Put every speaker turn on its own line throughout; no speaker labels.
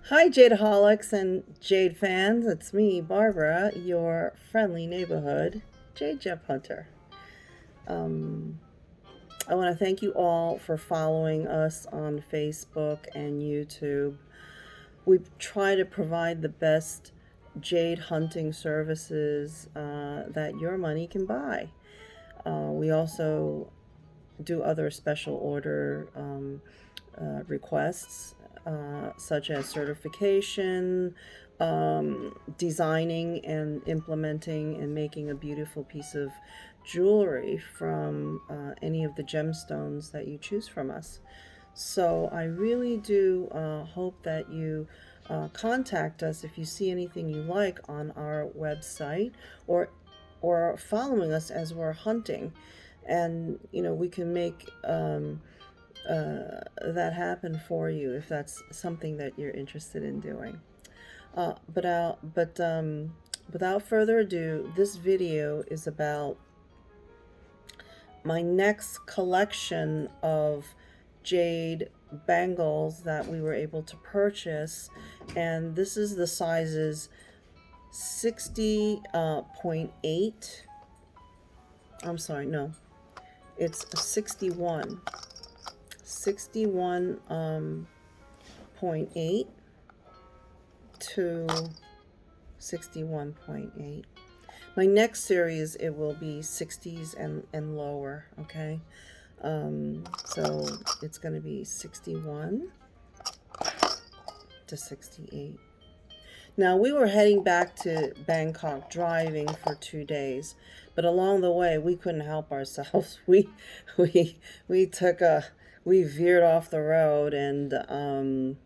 Hi, Jadeaholics and Jade fans. It's me, Barbara, your friendly neighborhood Jade Gem Hunter. Um, I want to thank you all for following us on Facebook and YouTube. We try to provide the best jade hunting services that your money can buy. We also do other special order requests, such as certification, designing and implementing and making a beautiful piece of jewelry from any of the gemstones that you choose from us. So I really do hope that you contact us if you see anything you like on our website, or following us as we're hunting, and we can make that happen for you if that's something that you're interested in doing. Without further ado, this video is about my next collection of jade bangles that we were able to purchase, and this is the sizes 60.8. I'm sorry, no, it's 61.8 to 61.8. My next series, it will be 60s and lower, okay? So it's going to be 61 to 68. Now, we were heading back to Bangkok, driving for 2 days, but along the way we couldn't help ourselves. We took a we veered off the road, and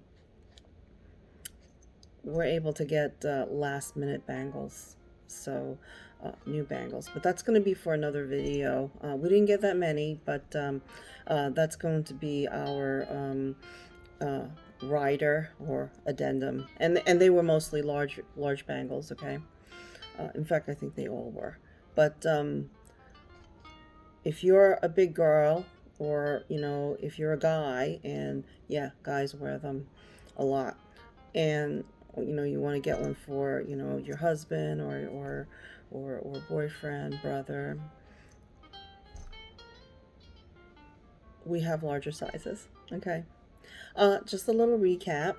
we're able to get last minute bangles. So new bangles, but that's going to be for another video. We didn't get that many, but that's going to be our uh, rider or addendum, and they were mostly large bangles. Okay, in fact, I think they all were. But if you're a big girl, or if you're a guy, and yeah, guys wear them a lot, and you want to get one for your husband, or boyfriend, brother, we have larger sizes. Okay. Just a little recap.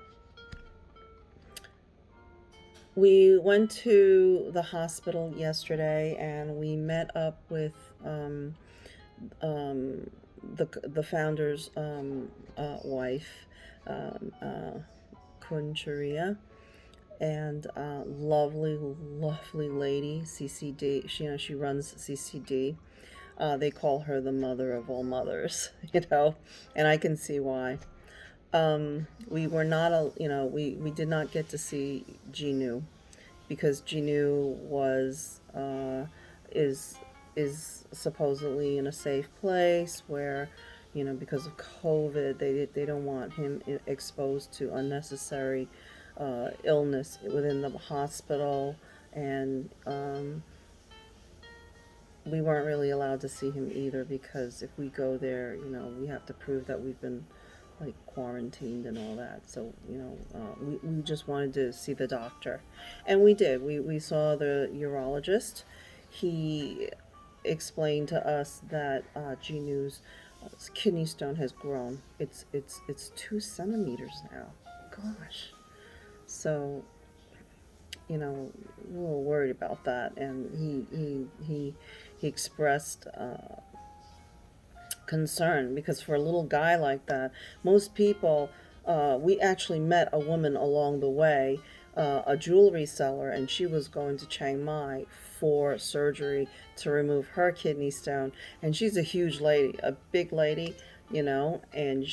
We went to the hospital yesterday, and we met up with um, the founder's wife, um, uh, Kuncharia, and lovely lady, CCD. She runs CCD. They call her the mother of all mothers, and I can see why. We were not we did not get to see Jiinou, because Jiinou was is supposedly in a safe place where, because of COVID, they don't want him exposed to unnecessary illness within the hospital, and we weren't really allowed to see him either, because if we go there, we have to prove that we've been like quarantined and all that. So we just wanted to see the doctor, and we did. We saw the urologist. He explained to us that Jinou's kidney stone has grown. It's 2 centimeters now. Gosh. So a little worried about that, and he expressed concern, because for a little guy like that, most people, we actually met a woman along the way, a jewelry seller, and she was going to Chiang Mai for surgery to remove her kidney stone, and she's a huge lady, a big lady, and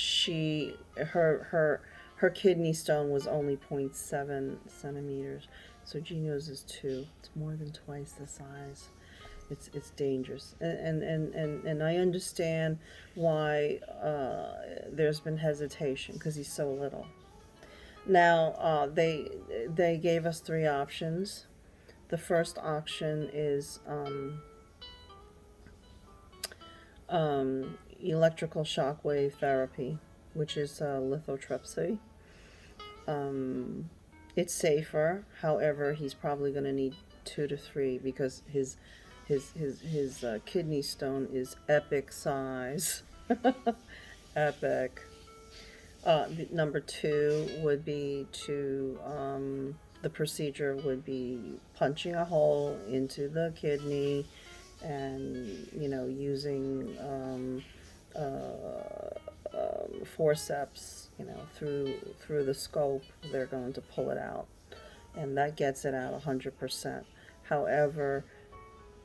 her kidney stone was only 0.7 centimeters. So Gino's is 2. It's more than twice the size. It's dangerous, and I understand why there's been hesitation, because he's so little. Now they gave us 3 options. The first option is electrical shockwave therapy, which is lithotripsy. It's safer. However, he's probably going to need 2 to 3 because his kidney stone is epic size. Epic. Number 2 would be to the procedure would be punching a hole into the kidney and using forceps, through the scope. They're going to pull it out, and that gets it out 100%. However,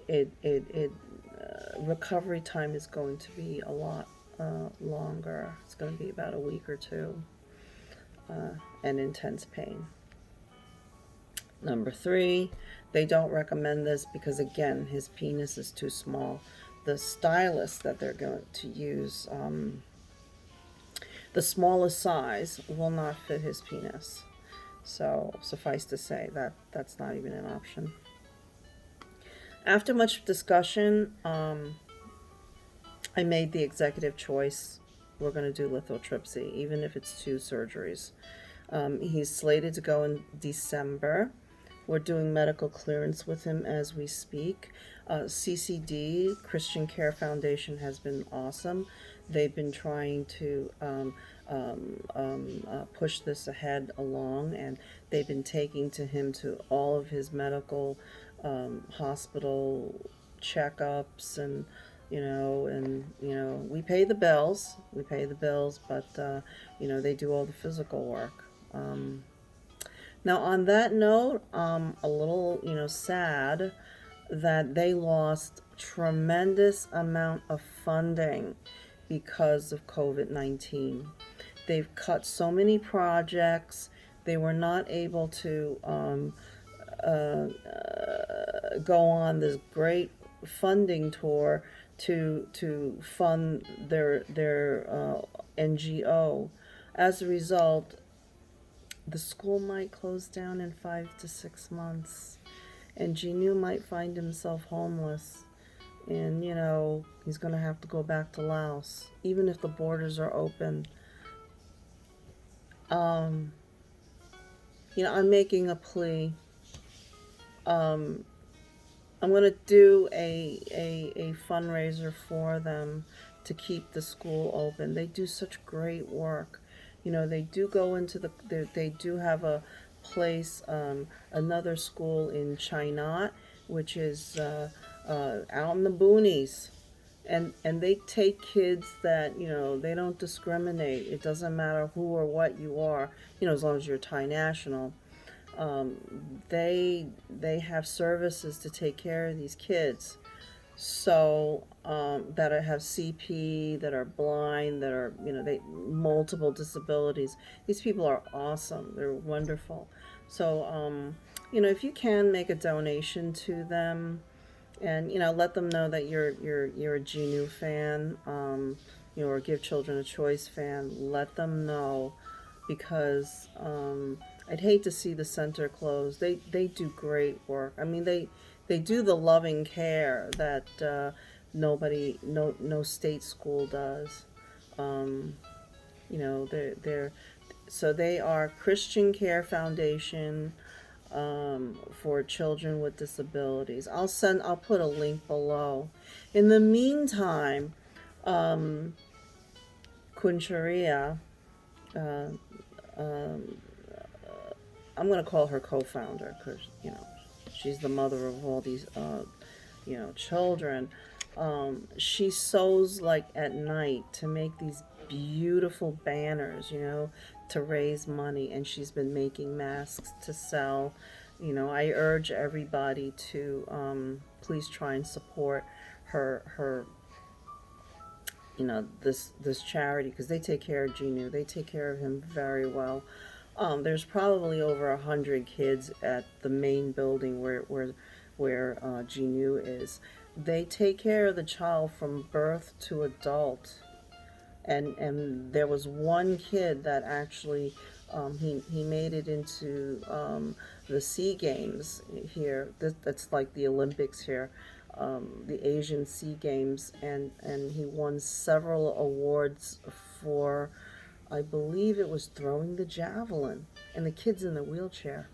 it recovery time is going to be a lot longer. It's going to be about a week or 2, and intense pain. Number 3, they don't recommend this because, again, his penis is too small. The stylus that they're going to use, the smallest size, will not fit his penis. So suffice to say that that's not even an option. After much discussion, I made the executive choice. We're going to do lithotripsy, even if it's 2 surgeries. He's slated to go in December. We're doing medical clearance with him as we speak. CCD, Christian Care Foundation, has been awesome. They've been trying to push this ahead along, and they've been taking him to all of his medical hospital checkups, and we pay the bills. But they do all the physical work. Now, on that note, a little, sad that they lost tremendous amount of funding because of COVID-19. They've cut so many projects. They were not able to go on this great funding tour to fund their NGO. As a result, the school might close down in 5 to 6 months, and Jiinou might find himself homeless, and he's going to have to go back to Laos, even if the borders are open. I'm making a plea. I'm going to do a fundraiser for them to keep the school open. They do such great work. They do go into they do have a place, another school in China, which is out in the boonies. And they take kids that, they don't discriminate. It doesn't matter who or what you are, as long as you're Thai national. They have services to take care of these kids. So that have CP, that are blind, that are multiple disabilities. These people are awesome. They're wonderful. So if you can make a donation to them, and let them know that you're a Jiinou fan, or Give Children a Choice fan. Let them know, because I'd hate to see the center closed. They do great work. I mean, they do the loving care that no state school does. So they are Christian Care Foundation for children with disabilities. I'll put a link below. In the meantime, Kuncharia, I'm going to call her co-founder, because she's the mother of all these children. She sews like at night to make these beautiful banners, to raise money, and she's been making masks to sell. I urge everybody to please try and support her this charity, because they take care of Jiinou. They take care of him very well. There's probably over 100 kids at the main building where Jiinou is. They take care of the child from birth to adult. And there was one kid that actually he made it into the SEA Games here. That's like the Olympics here, the Asian SEA Games, and he won several awards for I believe it was throwing the javelin, and the kid's in the wheelchair.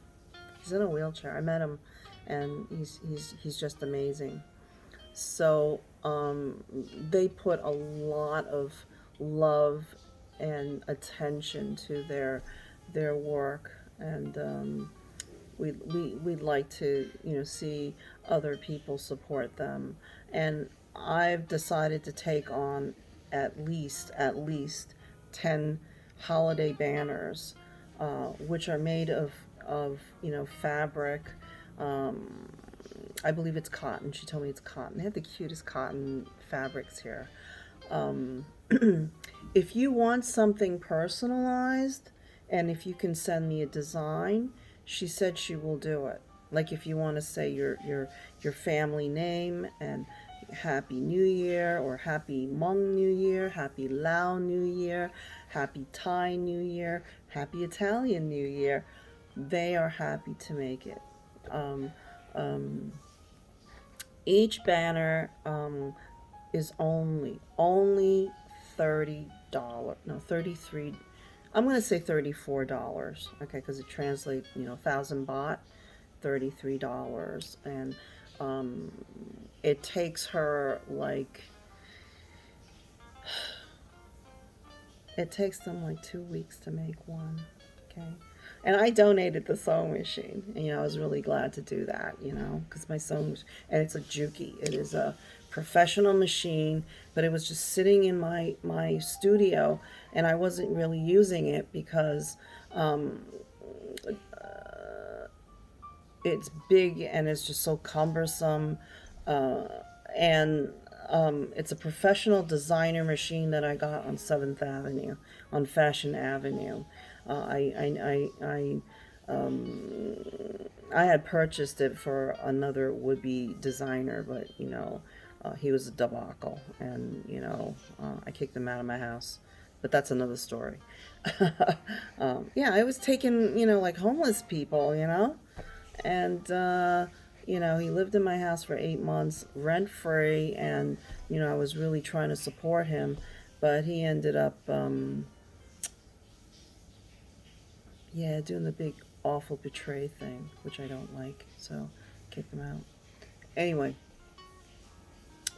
He's in a wheelchair. I met him, and he's just amazing. So they put a lot of love and attention to their work, and we'd like to, you know, see other people support them. And I've decided to take on at least 10 holiday banners, which are made of, you know, fabric. Um, I believe it's cotton. She told me it's cotton. They have the cutest cotton fabrics here. Um, if you want something personalized, and if you can send me a design, she said she will do it. Like if you want to say your family name and Happy New Year, or Happy Hmong New Year, Happy Lao New Year, Happy Thai New Year, Happy Italian New Year, they are happy to make it. Um, um, each banner is only $30. No, 33. I'm gonna say $34. Okay, because it translates, you know, 1,000 baht, $33, and um, it takes her like it takes them like 2 weeks to make one. Okay. And I donated the sewing machine. And, you know, I was really glad to do that, you know, because my sewing machine, and it's a Juki. It is a professional machine, but it was just sitting in my studio, and I wasn't really using it because um, it's big and it's just so cumbersome. Uh, and it's a professional designer machine that I got on 7th Avenue, on Fashion Avenue. I had purchased it for another would-be designer, but you know, he was a debacle, and you know, I kicked him out of my house. But that's another story. Yeah, I was taking, you know, like homeless people, you know, and you know, he lived in my house for 8 months rent free, and you know, I was really trying to support him, but he ended up yeah, doing the big awful betray thing, which I don't like, so kicked him out anyway.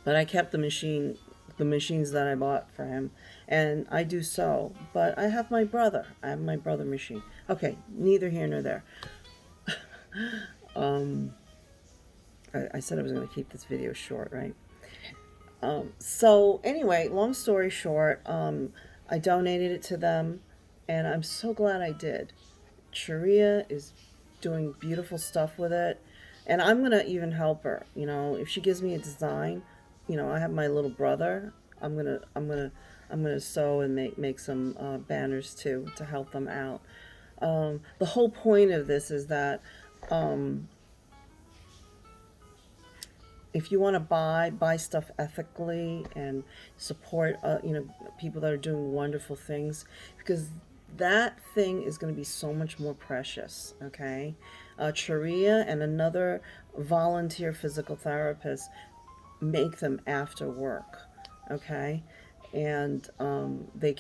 But I kept the machines that I bought for him, and I do sew. But I have my brother machine. Okay, neither here nor there. um I said I was going to keep this video short, right? So anyway, long story short, I donated it to them, and I'm so glad I did. Sharia is doing beautiful stuff with it, and I'm gonna even help her. You know, if she gives me a design, you know, I have my little brother. I'm gonna sew and make some banners too to help them out. The whole point of this is that um, if you want to buy stuff ethically and support you know, people that are doing wonderful things, because that thing is going to be so much more precious. Okay, Sharia and another volunteer physical therapist make them after work. Okay, and they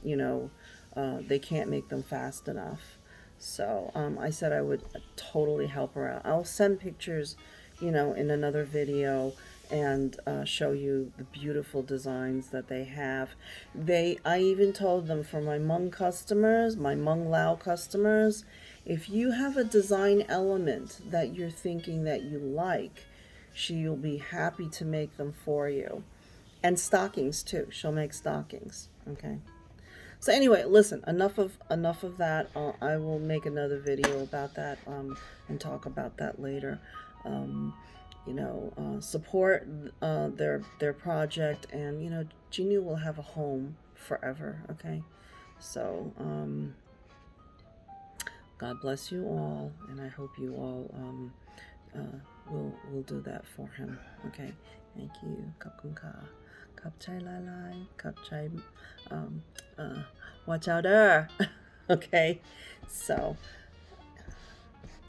you know, they can't make them fast enough. So I said I would totally help her out. I'll send pictures, you know, in another video, and show you the beautiful designs that they have. I even told them, for my Hmong customers, my Hmong Lao customers, if you have a design element that you're thinking that you like, she'll be happy to make them for you. And stockings too. She'll make stockings. Okay. So anyway, listen. Enough of that. I will make another video about that, and talk about that later. Um, you know, support their project, and you know, Jiinou will have a home forever. Okay. So God bless you all, and I hope you all will do that for him. Okay. Thank you. Kapkun ka. Kap chai lai lai. Kap chai. Um, watch out there. Okay. So,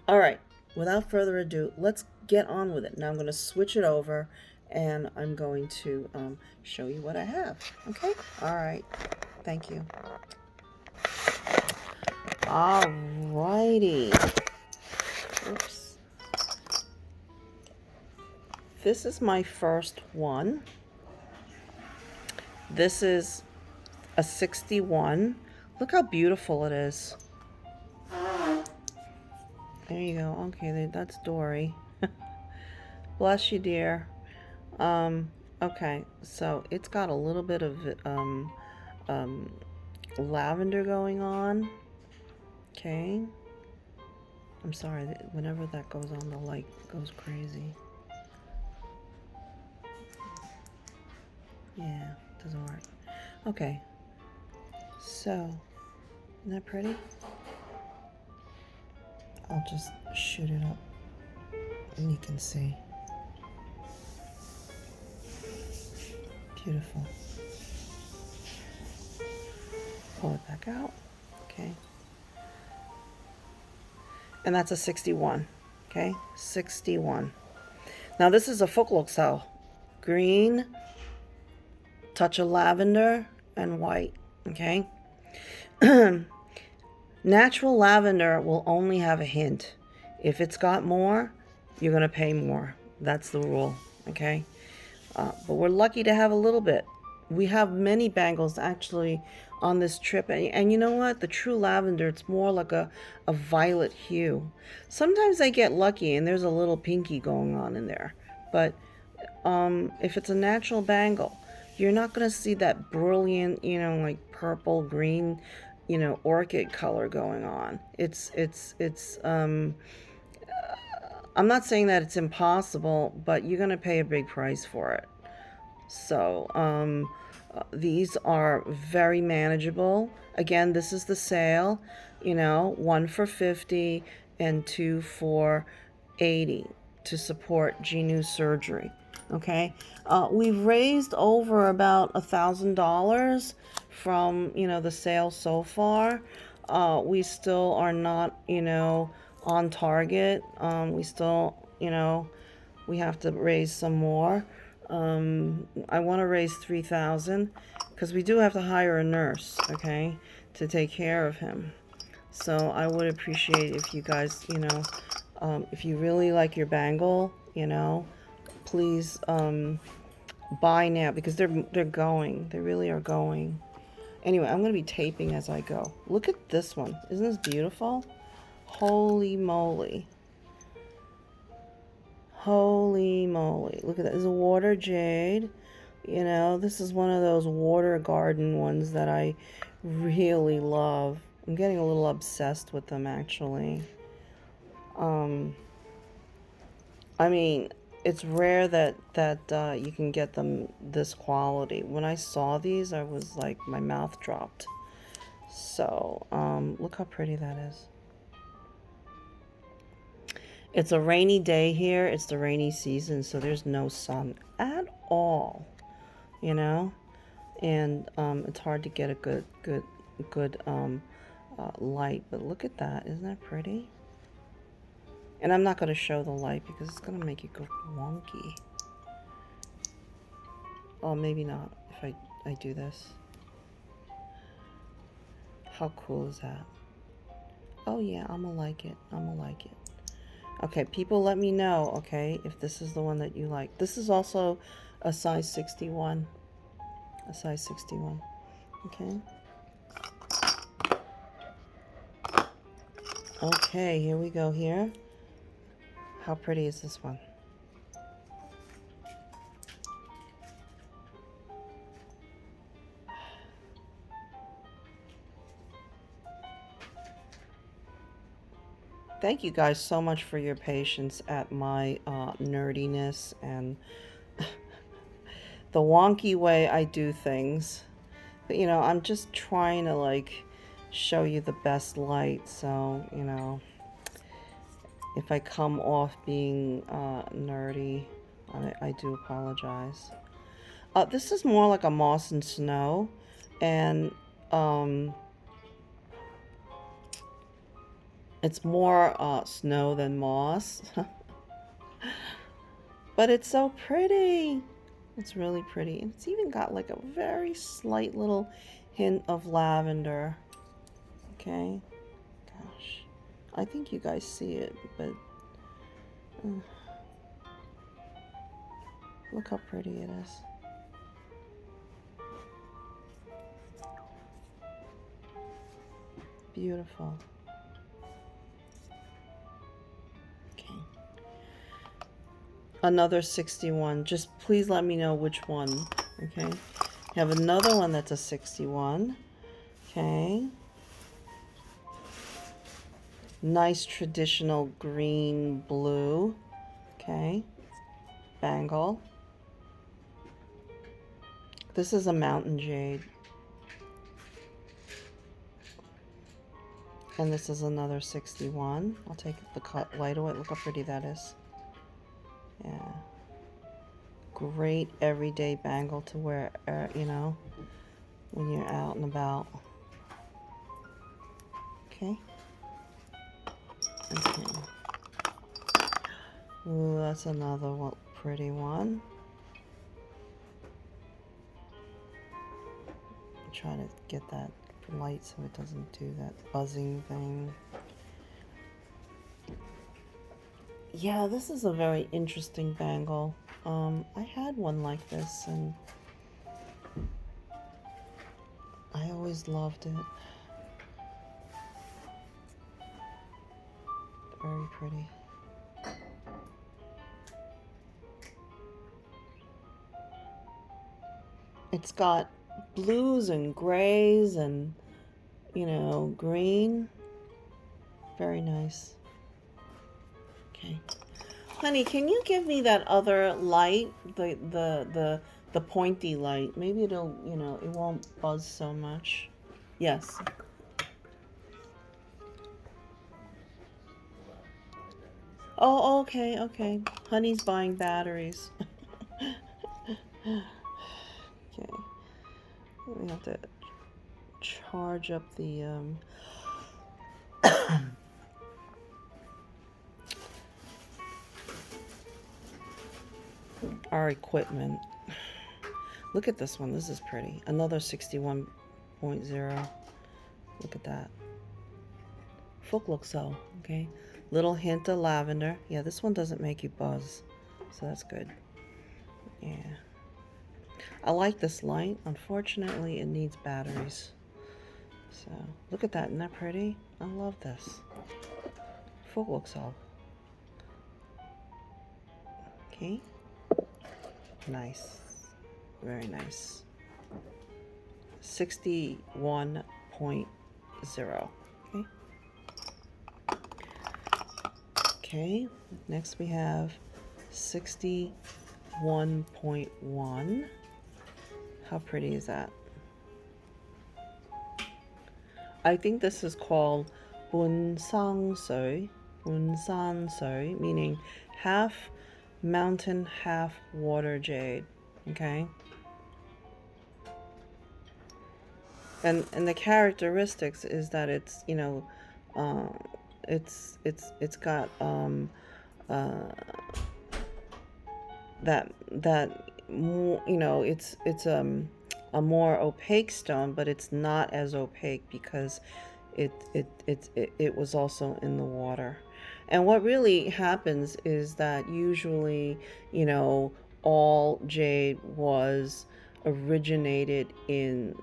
all right. Without further ado, let's get on with it. Now I'm going to switch it over, and I'm going to show you what I have. Okay. All right. Thank you. Alrighty. Oops. This is my first one. This is a 61. Look how beautiful it is. There you go. Okay, that's Dori. Bless you, dear. Okay, so it's got a little bit of lavender going on. Okay. I'm sorry, whenever that goes on, the light goes crazy. Yeah, it doesn't work. Okay. So, isn't that pretty? I'll just shoot it up and you can see. Beautiful. Pull it back out. Okay. And that's a 61. Okay, 61. Now this is a Folklore. Green, touch of lavender, and white. Okay. Natural lavender will only have a hint. If it's got more, you're going to pay more. That's the rule. Okay. But we're lucky to have a little bit. We have many bangles actually on this trip. And you know what? The true lavender, it's more like a violet hue. Sometimes I get lucky and there's a little pinky going on in there. But if it's a natural bangle, you're not going to see that brilliant, like purple, green, orchid color going on. I'm not saying that it's impossible, but you're going to pay a big price for it. So these are very manageable. Again, this is the sale, 1 for $50 and 2 for $80 to support Jiinou surgery. Okay, we've raised over about $1,000 from the sale so far. We still are not on target. We still we have to raise some more. I want to raise $3,000 because we do have to hire a nurse, okay, to take care of him. So I would appreciate if you guys, if you really like your bangle, please buy now because they're going. They really are going. Anyway, I'm going to be taping as I go. Look at this one. Isn't this beautiful? Holy moly. Holy moly. Look at that. This is a water jade. This is one of those water garden ones that I really love. I'm getting a little obsessed with them, actually. I mean, it's rare that you can get them this quality. When I saw these, I was like, my mouth dropped. So, look how pretty that is. It's a rainy day here. It's the rainy season, so there's no sun at all, and it's hard to get a good light. But look at that. Isn't that pretty? And I'm not going to show the light because it's going to make it go wonky. Oh, maybe not if I do this. How cool is that? Oh, yeah, I'm going to like it. I'm going to like it. Okay, people let me know, okay, if this is the one that you like. This is also a size 61. A size 61. Okay. Okay, here we go here. How pretty is this one? Thank you guys so much for your patience at my nerdiness and the wonky way I do things. But, I'm just trying to, like, show you the best light. So, if I come off being nerdy, I do apologize. This is more like a moss and snow. And it's more snow than moss. But it's so pretty. It's really pretty. And it's even got like a very slight little hint of lavender. Okay. Gosh, I think you guys see it, but look how pretty it is. Beautiful. Okay. Another 61. Just please let me know which one. Okay. You have another one that's a 61. Okay. Nice traditional green blue. Okay. Bangle. This is a mountain jade. And this is another 61. I'll take the cut light away. Look how pretty that is. Yeah. Great everyday bangle to wear, you know, when you're out and about. Okay. Okay. Ooh, that's another one, pretty one. I'm trying to get that light so it doesn't do that buzzing thing. Yeah, this is a very interesting bangle. I had one like this and I always loved it. Very pretty. It's got blues and grays and, you know, green. Very nice. Okay. Honey, can you give me that other light? The pointy light. Maybe it'll, you know, it won't buzz so much. Yes. Oh, okay, okay. Honey's buying batteries. Okay. We have to charge up the our equipment. Look at this one. This is pretty. Another 61.0. Look at that. Folk looks so, okay? Little hint of lavender. Yeah, this one doesn't make you buzz, so that's good. Yeah. I like this light. Unfortunately, it needs batteries. So, look at that. Isn't that pretty? I love this. Folk looks so. Okay. Nice. Very nice. 61.0. Okay. Okay. Next we have 61.1. How pretty is that? I think this is called bunsangsui. Bunsangsui, meaning half mountain, half water jade. Okay. And the characteristics is that it's, you know, it's got that more, you know, it's a more opaque stone, but it's not as opaque because it was also in the water. And what really happens is that usually, you know, all jade was originated in,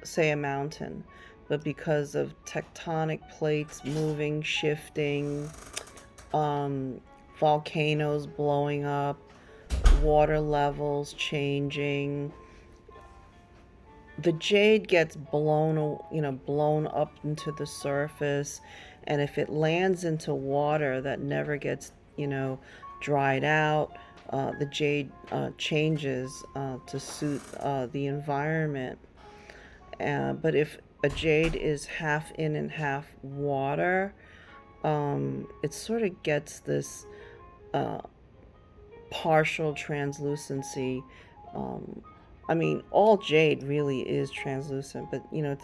say, a mountain, but because of tectonic plates moving, shifting, volcanoes blowing up, water levels changing, the jade gets blown, you know, blown up into the surface, and if it lands into water that never gets, you know, dried out, the jade changes to suit the environment. But if a jade is half in and half water, it sort of gets this partial translucency. I mean, all jade really is translucent, but you know,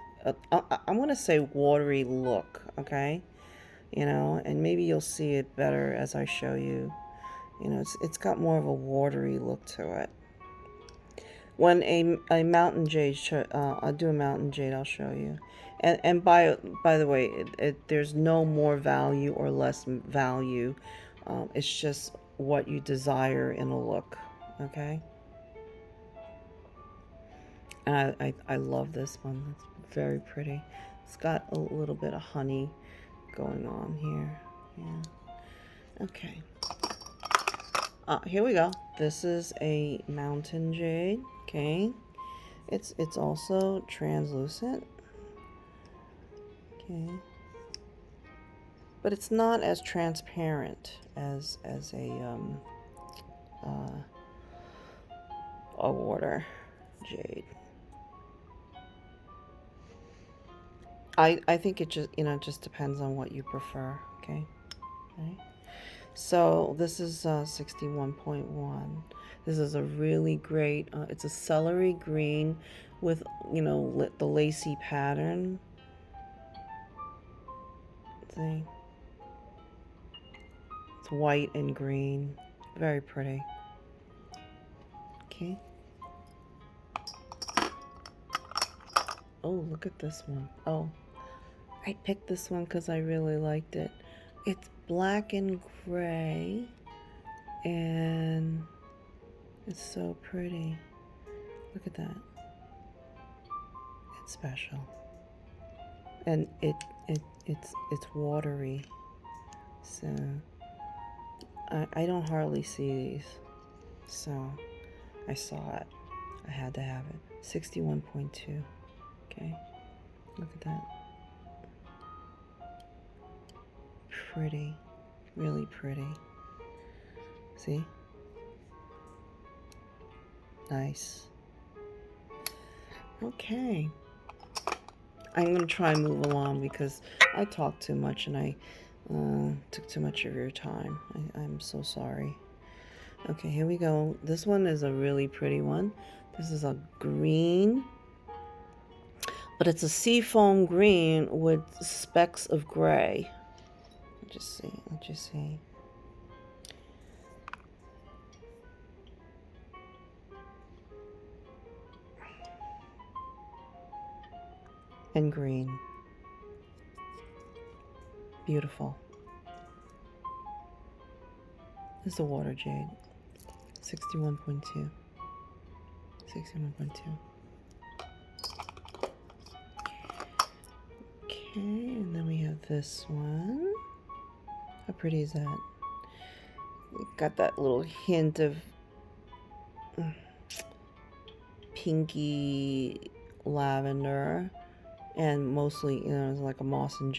I want to say watery look, okay? You know, and maybe you'll see it better as I show you. You know, it's got more of a watery look to it. when a mountain jade, I'll do a mountain jade, I'll show you. And by the way, there's no more value or less value. It's just what you desire in a look, okay? And I love this one. It's very pretty. It's got a little bit of honey going on here. Yeah. Okay. Here we go. This is a mountain jade. Okay. It's also translucent. Okay. But it's not as transparent as a water jade. I think it just, just depends on what you prefer, okay? Okay. So this is 61.1. This is a really great, it's a celery green with, the lacy pattern. See? It's white and green. Very pretty. Okay. Oh, look at this one. Oh, I picked this one because I really liked it. It's black and gray, and it's so pretty. Look at that. It's special, and it's watery. So I don't hardly see these, so I saw it. I had to have it. 61.2. Okay, look at that. Pretty, really pretty. See? Nice. Okay. I'm going to try and move along because I talked too much and I took too much of your time. I'm so sorry. Okay, here we go. This one is a really pretty one. This is a green, but it's a seafoam green with specks of gray. Let's just see. And green. Beautiful. This is a water jade. 61.2. 61.2. Okay, and then we have this one. How pretty is that? Got that little hint of pinky lavender, and mostly, it's like a moss and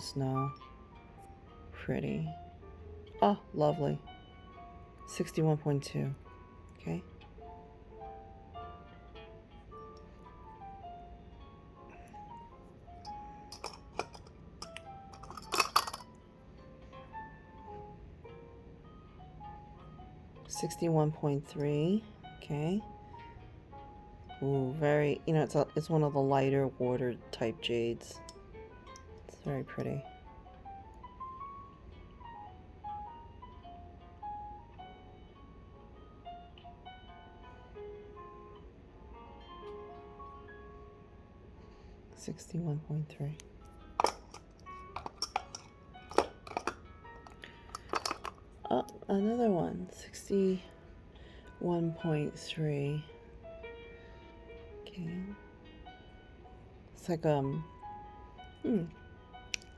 snow. Pretty. Oh, lovely. 61.2. Okay. $61.3. Okay. Ooh, very, it's one of the lighter water type jades. It's very pretty. $61.3. Oh, another one. 61.3. Okay. It's like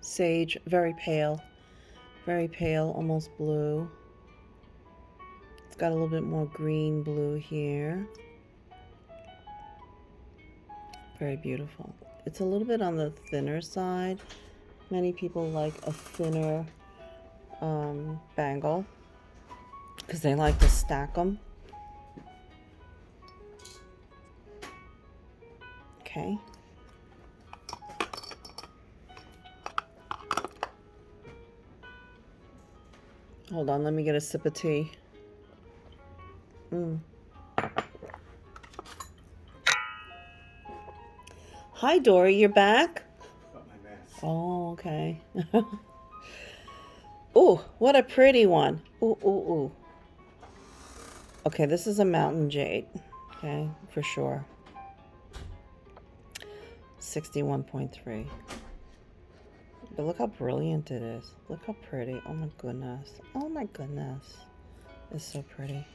sage, very pale, almost blue. It's got a little bit more green blue here. Very beautiful. It's a little bit on the thinner side. Many people like a thinner bangle because they like to stack them. Okay. Hold on, let me get a sip of tea. Hi, Dori, you're back?
Got my mask.
Oh, okay. Ooh, what a pretty one. Ooh, ooh, ooh. Okay, this is a mountain jade. Okay, for sure. 61.3. But look how brilliant it is. Look how pretty. Oh my goodness. Oh my goodness. It's so pretty.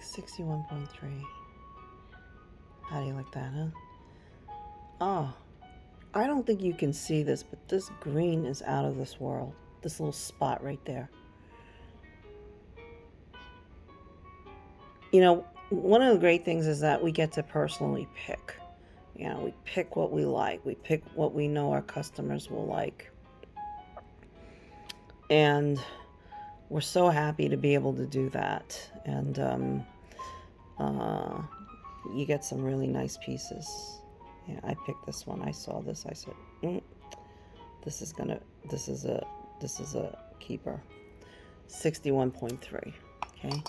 61.3. How do you like that, huh? Oh, I don't think you can see this, but this green is out of this world. This little spot right there. You know, one of the great things is that we get to personally pick. You know, we pick what we like. We pick what we know our customers will like. And we're so happy to be able to do that. And you get some really nice pieces. Yeah, I picked this one. I saw this. I said, this is a keeper. 61.3. Okay.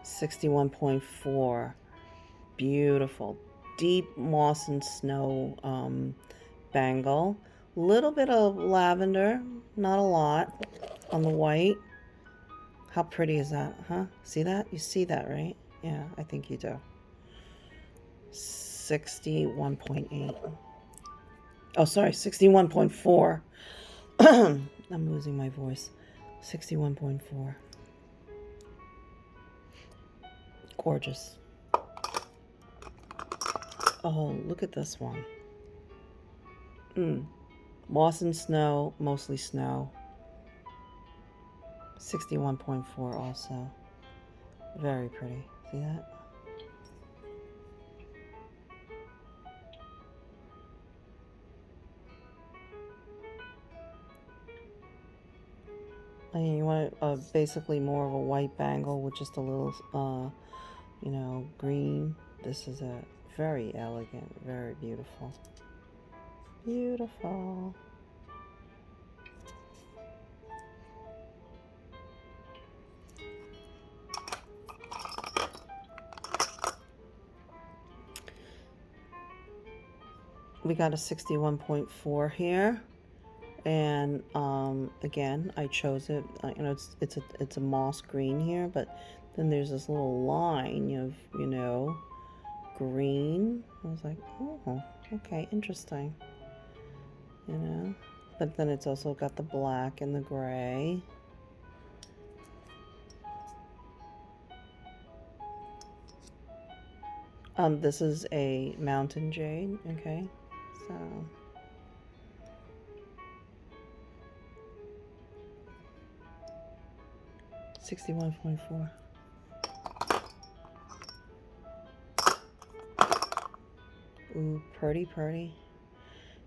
61.4. Beautiful. Deep moss and snow bangle. Little bit of lavender, not a lot, on the white. How pretty is that, huh? See that? You see that, right? Yeah, I think you do. 61.8. Oh, sorry, 61.4. I'm losing my voice. 61.4. Gorgeous. Oh, look at this one. Moss and snow, mostly snow. 61.4 also. Very pretty. See that? And you want basically more of a white bangle with just a little, green. This is a very elegant, very beautiful. Beautiful. We got a 61.4 here, and again, I chose it. It's a moss green here, but then there's this little line of green. I was like, oh, okay, interesting. But then it's also got the black and the gray. This is a mountain jade. Okay, so. $61.4. Ooh, pretty.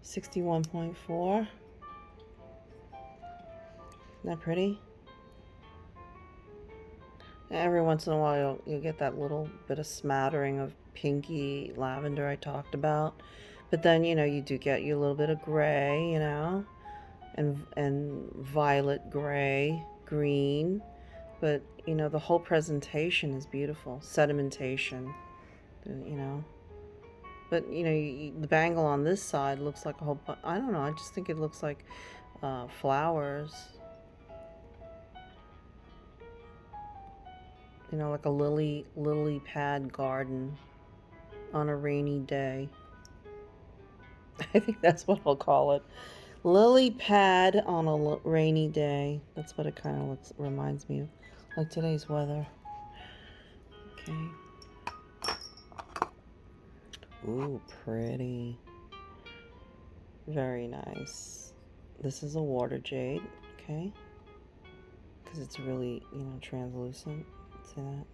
61.4. Isn't that pretty? Every once in a while you'll get that little bit of smattering of pinky lavender I talked about. But then, you do get you a little bit of gray, and violet gray, green. But, the whole presentation is beautiful. Sedimentation, But, the bangle on this side looks like a whole I don't know, I just think it looks like flowers. Like a lily pad garden on a rainy day. I think that's what I'll call it. Lily pad on a rainy day. That's what it kind of reminds me of. Like today's weather. Okay. Ooh, pretty. Very nice. This is a water jade, okay? Because it's really, translucent. See that?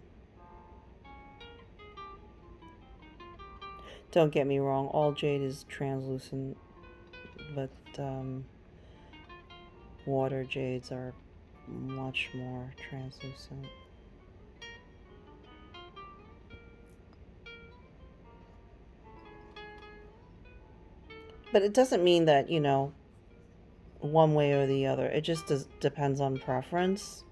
Don't get me wrong, all jade is translucent, but water jades are much more translucent. But it doesn't mean that, one way or the other. It just depends on preference.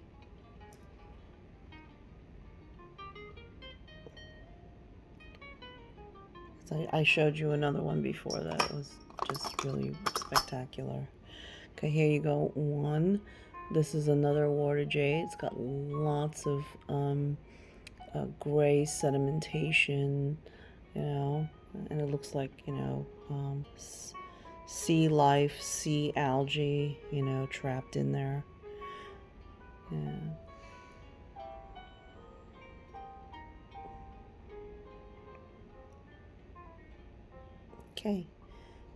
I showed you another one before that was just really spectacular. Okay, here you go. One. This is another water jade. It's got lots of gray sedimentation, you know, and it looks like, you know, sea life, sea algae, you know, trapped in there. Yeah. Okay,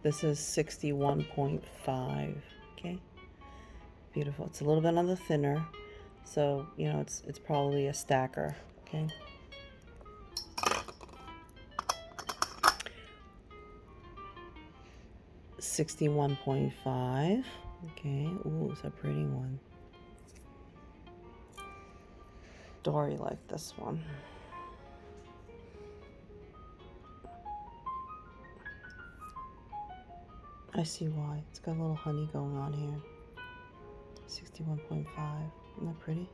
this is 61.5. Okay, beautiful. It's a little bit on the thinner, so you know it's probably a stacker. Okay. $61.5. Okay. Ooh, it's a pretty one. Dori liked this one. I see why. It's got a little honey going on here. 61.5. Isn't that pretty?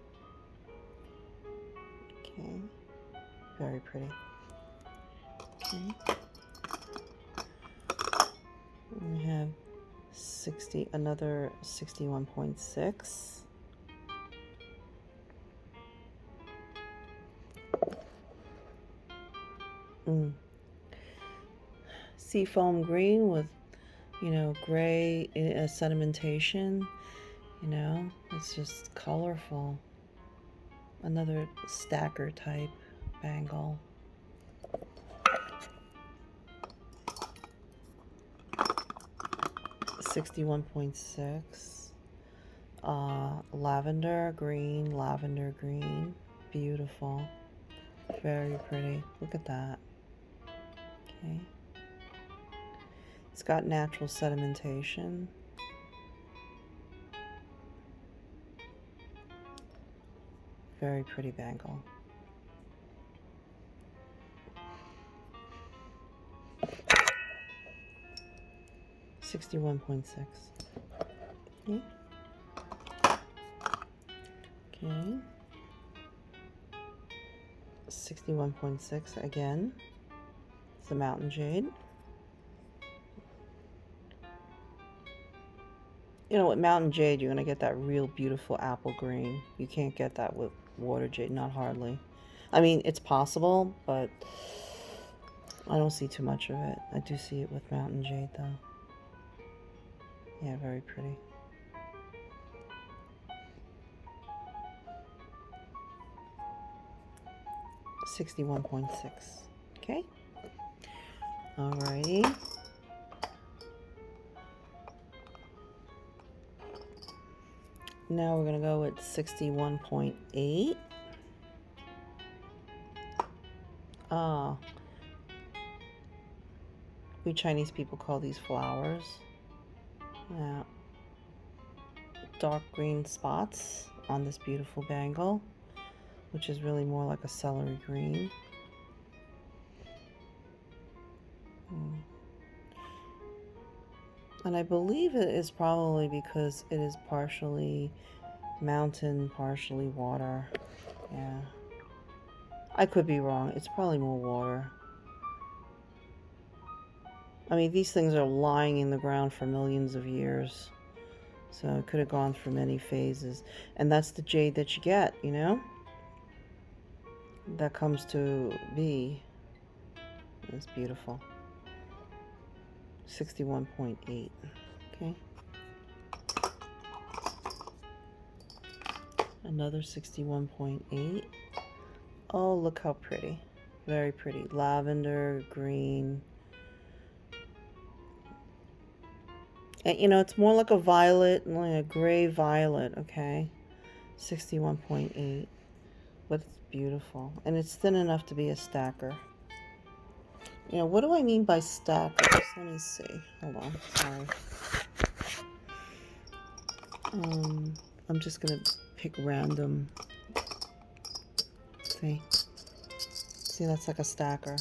Okay. Very pretty. Okay. We have another 61.6. Seafoam green with, you know, gray sedimentation. You know, it's just colorful. Another stacker type bangle. $61.6. Lavender green. Beautiful. Very pretty. Look at that. Okay. It's got natural sedimentation. Very pretty bangle. $61.6. Okay. Okay. 61.6 again. It's the mountain jade. You know, with mountain jade, you're going to get that real beautiful apple green. You can't get that with water jade, not hardly. I mean, it's possible, but I don't see too much of it. I do see it with mountain jade, though. Yeah, very pretty. $61.6. Okay. Alrighty. Now we're going to go with 61.8. We Chinese people call these flowers. Yeah. Dark green spots on this beautiful bangle, which is really more like a celery green. And I believe it is probably because it is partially mountain, partially water. Yeah. I could be wrong. It's probably more water. I mean, these things are lying in the ground for millions of years. So it could have gone through many phases. And that's the jade that you get, you know? That comes to be. It's beautiful. 61.8. Okay. Another 61.8. Oh, look how pretty. Very pretty. Lavender, green. And you know, it's more like a violet, like a gray violet, okay? 61.8. But it's beautiful. And it's thin enough to be a stacker. You know, what do I mean by stackers? Let me see. Hold on. Sorry. I'm just going to pick random. See? See, that's like a stacker.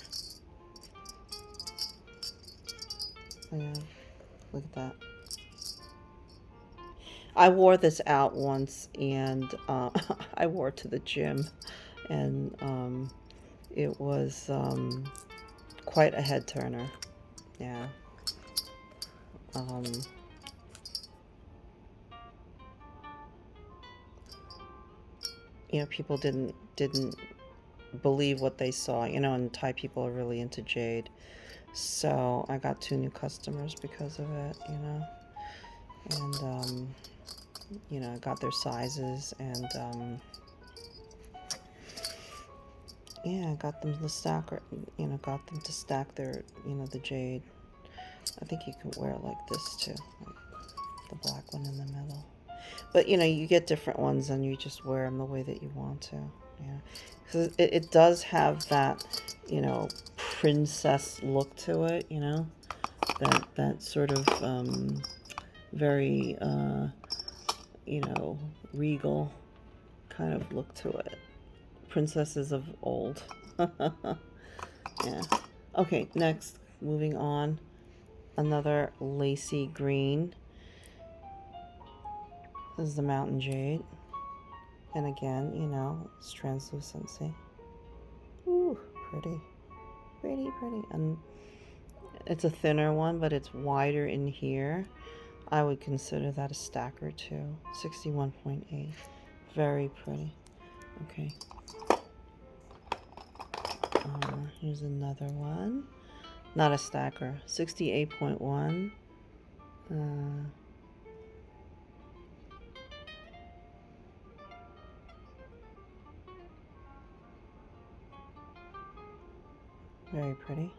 Yeah. Look at that. I wore this out once, and I wore it to the gym, and it was quite a head turner. Yeah. You know, people didn't believe what they saw, you know, and Thai people are really into jade. So I got 2 new customers because of it, you know. And you know, I got their sizes, and yeah, I got them to stack, got them to stack their, the jade. I think you can wear it like this too, like the black one in the middle. But you get different ones, and you just wear them the way that you want to. Yeah, because it does have that, princess look to it. That sort of very regal kind of look to it. Princesses of old. Yeah. Okay, next, moving on. Another lacy green. This is the mountain jade. And again, it's translucency. Ooh, pretty. Pretty, pretty. And it's a thinner one, but it's wider in here. I would consider that a stacker too. 61.8. Very pretty. Okay. Here's another one. Not a stacker. 68.1. Very pretty.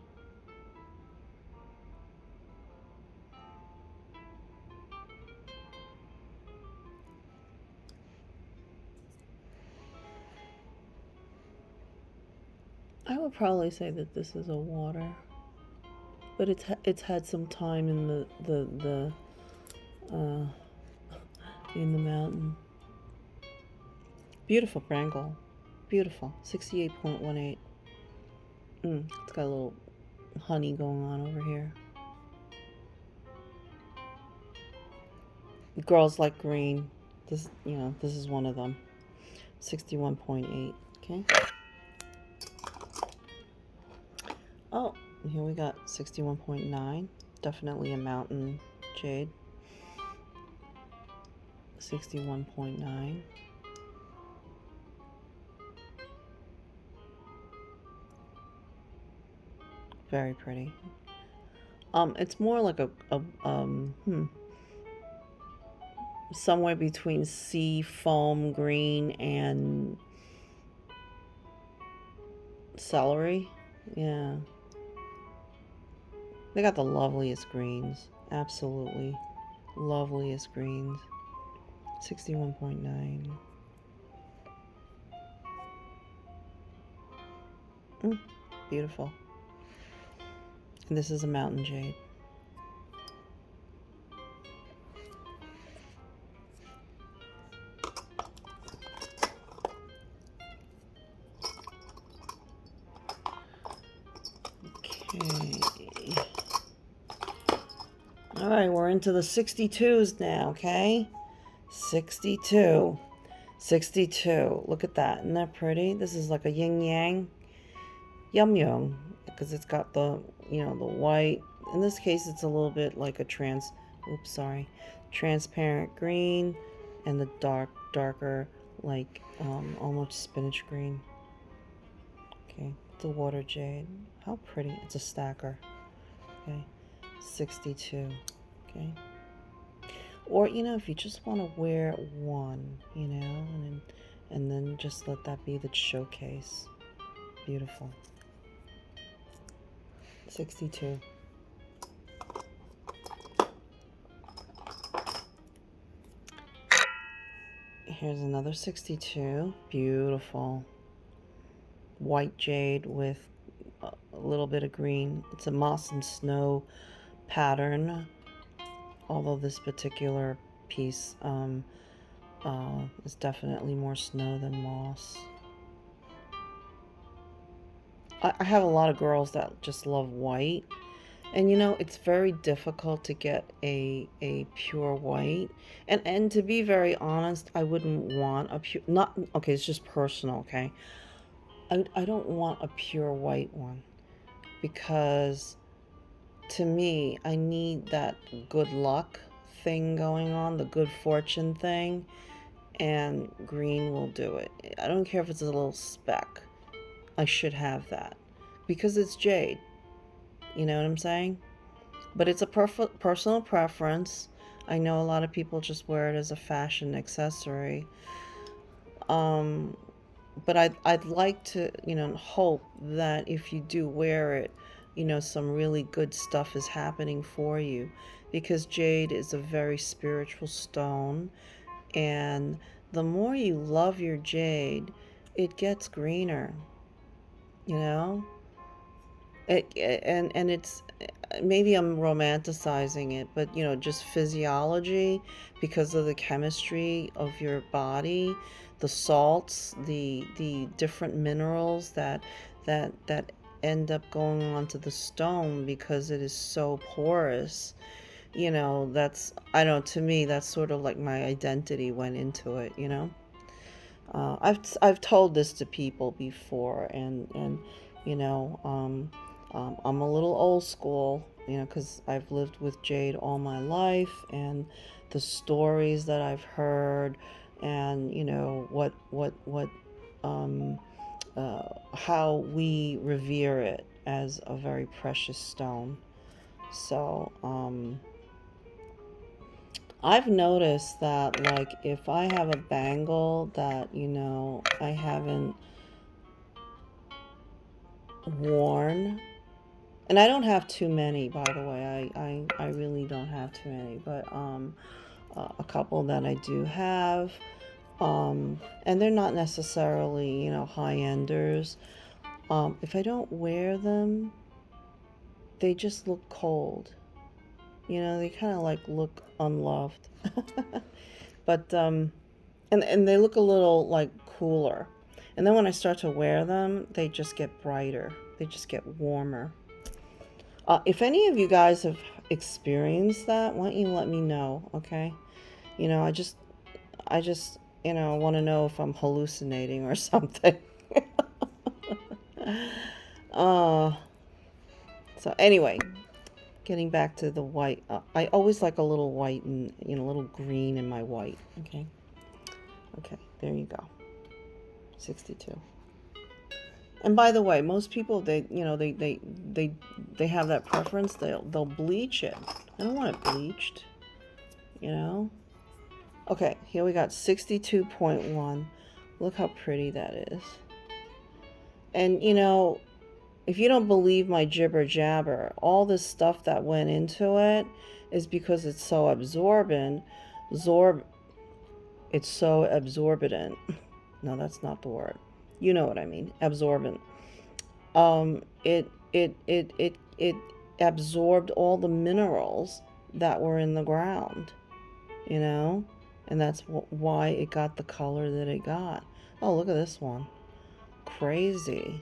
I would probably say that this is a water, but it's had some time in the mountain. Beautiful Bangle, beautiful. 68.18. It's got a little honey going on over here. Girls like green. This is one of them. 61.8. Okay. Oh, here we got 61.9. Definitely a mountain jade. 61.9. Very pretty. It's more like somewhere between sea foam green and celery. Yeah. They got the loveliest greens. Absolutely loveliest greens. 61.9. Beautiful. And this is a mountain jade. Okay. All right, we're into the 62s now, okay? 62. 62. Look at that. Isn't that pretty? This is like a yin yang. Yum yum. Because it's got the, the white. In this case, it's a little bit like a transparent green, and the darker, like almost spinach green. Okay, the water jade. How pretty. It's a stacker. Okay, 62. Okay. Or, if you just want to wear one, and then just let that be the showcase. Beautiful. 62. Here's another 62. Beautiful. White jade with a little bit of green. It's a moss and snow pattern, although this particular piece is definitely more snow than moss. I have a lot of girls that just love white, and it's very difficult to get a pure white, and to be very honest, I wouldn't want a pure, not okay, it's just personal, okay. I don't want a pure white one. because to me, I need that good luck thing going on, the good fortune thing, and green will do it. I don't care if it's a little speck. I should have that because it's jade. You know what I'm saying? But it's a personal preference. I know a lot of people just wear it as a fashion accessory. But I'd like to, hope that if you do wear it, some really good stuff is happening for you, because jade is a very spiritual stone, and the more you love your jade, it gets greener, you know? And it's, maybe I'm romanticizing it, but just physiology, because of the chemistry of your body, the salts, the different minerals that end up going onto the stone because it is so porous. That's, I don't know, to me that's sort of like my identity went into it. I've told this to people before, and you know, I'm a little old school, because I've lived with Jade all my life, and the stories that I've heard, and um, how we revere it as a very precious stone. So, I've noticed that, like, if I have a bangle that, I haven't worn, and I don't have too many, by the way, I really don't have too many, but a couple that I do have, and they're not necessarily, high-enders. If I don't wear them, they just look cold. They kind of like look unloved. But and they look a little like cooler. And then when I start to wear them, they just get brighter. They just get warmer. If any of you guys have experienced that, why don't you let me know, okay? I just want to know if I'm hallucinating or something. uh, so anyway, getting back to the white, I always like a little white and, a little green in my white, okay? Okay, there you go. 62. And by the way, most people, they have that preference. They'll bleach it. I don't want it bleached, Okay, here we got 62.1. Look how pretty that is. And if you don't believe my jibber jabber, all this stuff that went into it is because it's so absorbent. It's so absorbent. No, that's not the word. You know what I mean. Absorbent. It absorbed all the minerals that were in the ground, and that's why it got the color that it got. Oh, look at this one. Crazy.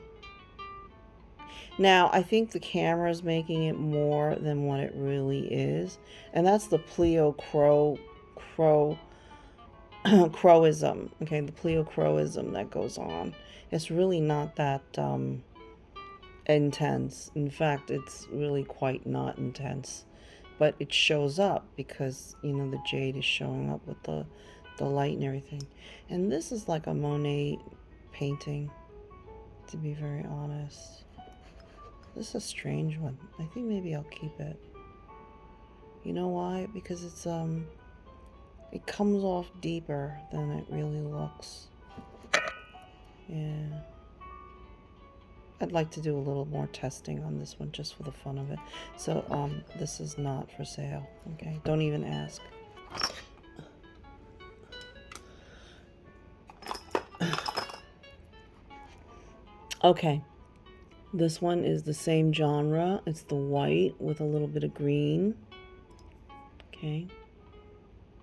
Now, I think the camera is making it more than what it really is, and that's the crowism. Okay, the pleocroism that goes on. It's really not that intense. In fact, it's really quite not intense, but it shows up because the jade is showing up with the light and everything. And this is like a Monet painting, to be very honest. This is a strange one. I think maybe I'll keep it. You know why? Because it's it comes off deeper than it really looks. Yeah. I'd like to do a little more testing on this one just for the fun of it. So this is not for sale. Okay, don't even ask. Okay, this one is the same genre. It's the white with a little bit of green. Okay,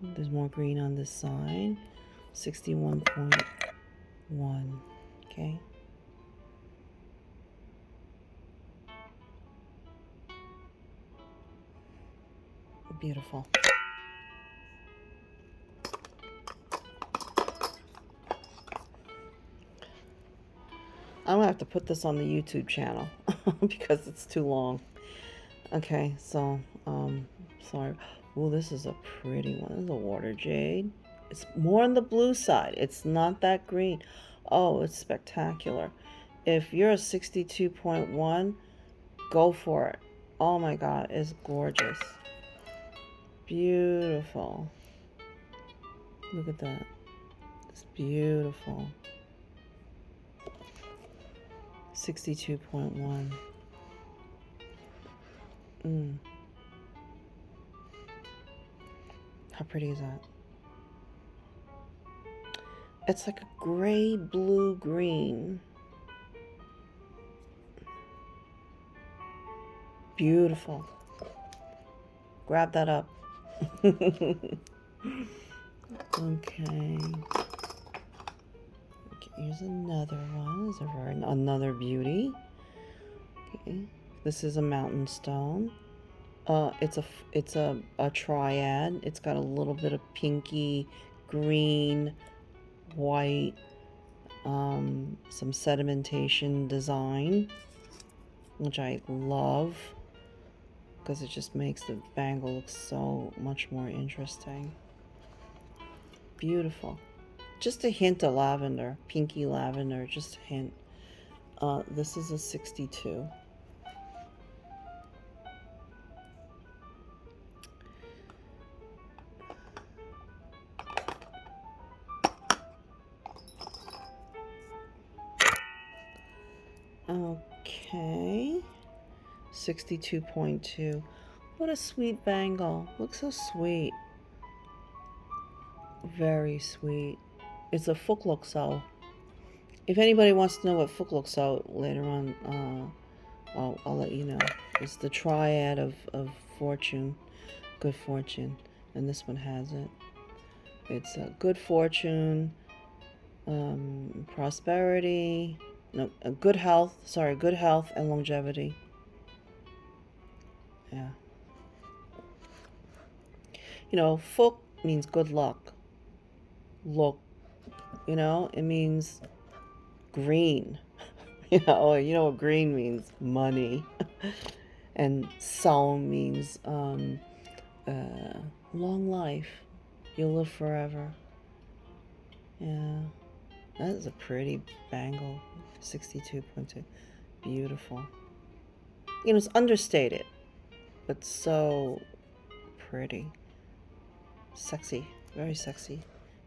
there's more green on this side. 61.1. Okay. Beautiful. I'm gonna have to put this on the YouTube channel. because it's too long. Okay, so, sorry. Oh, this is a pretty one. This is a water jade. It's more on the blue side. It's not that green. Oh, it's spectacular. If you're a 62.1, go for it. Oh my God, it's gorgeous. Beautiful. Look at that. It's beautiful. 62.1. How pretty is that? It's like a gray, blue, green. Beautiful. Grab that up. Okay. Here's another one. This is another beauty. Okay. This is a mountain stone. It's a triad. It's got a little bit of pinky, green, white, some sedimentation design, which I love because it just makes the bangle look so much more interesting. Beautiful. Just a hint of lavender, pinky lavender, just a hint. This is a 62. Okay. 62.2. What a sweet bangle. Looks so sweet. Very sweet. It's a Fuklokso. If anybody wants to know what Fuklokso later on, I'll let you know. It's the triad of fortune, good fortune, and this one has it. It's a good fortune, prosperity, good health. Sorry, good health and longevity. Yeah. You know, Fuk means good luck. Look, you know, it means green. You know what green means? Money. And Sao means long life. You'll live forever. Yeah. That is a pretty bangle. 62.2. Beautiful. You know, it's understated, but so pretty. Sexy. Very sexy.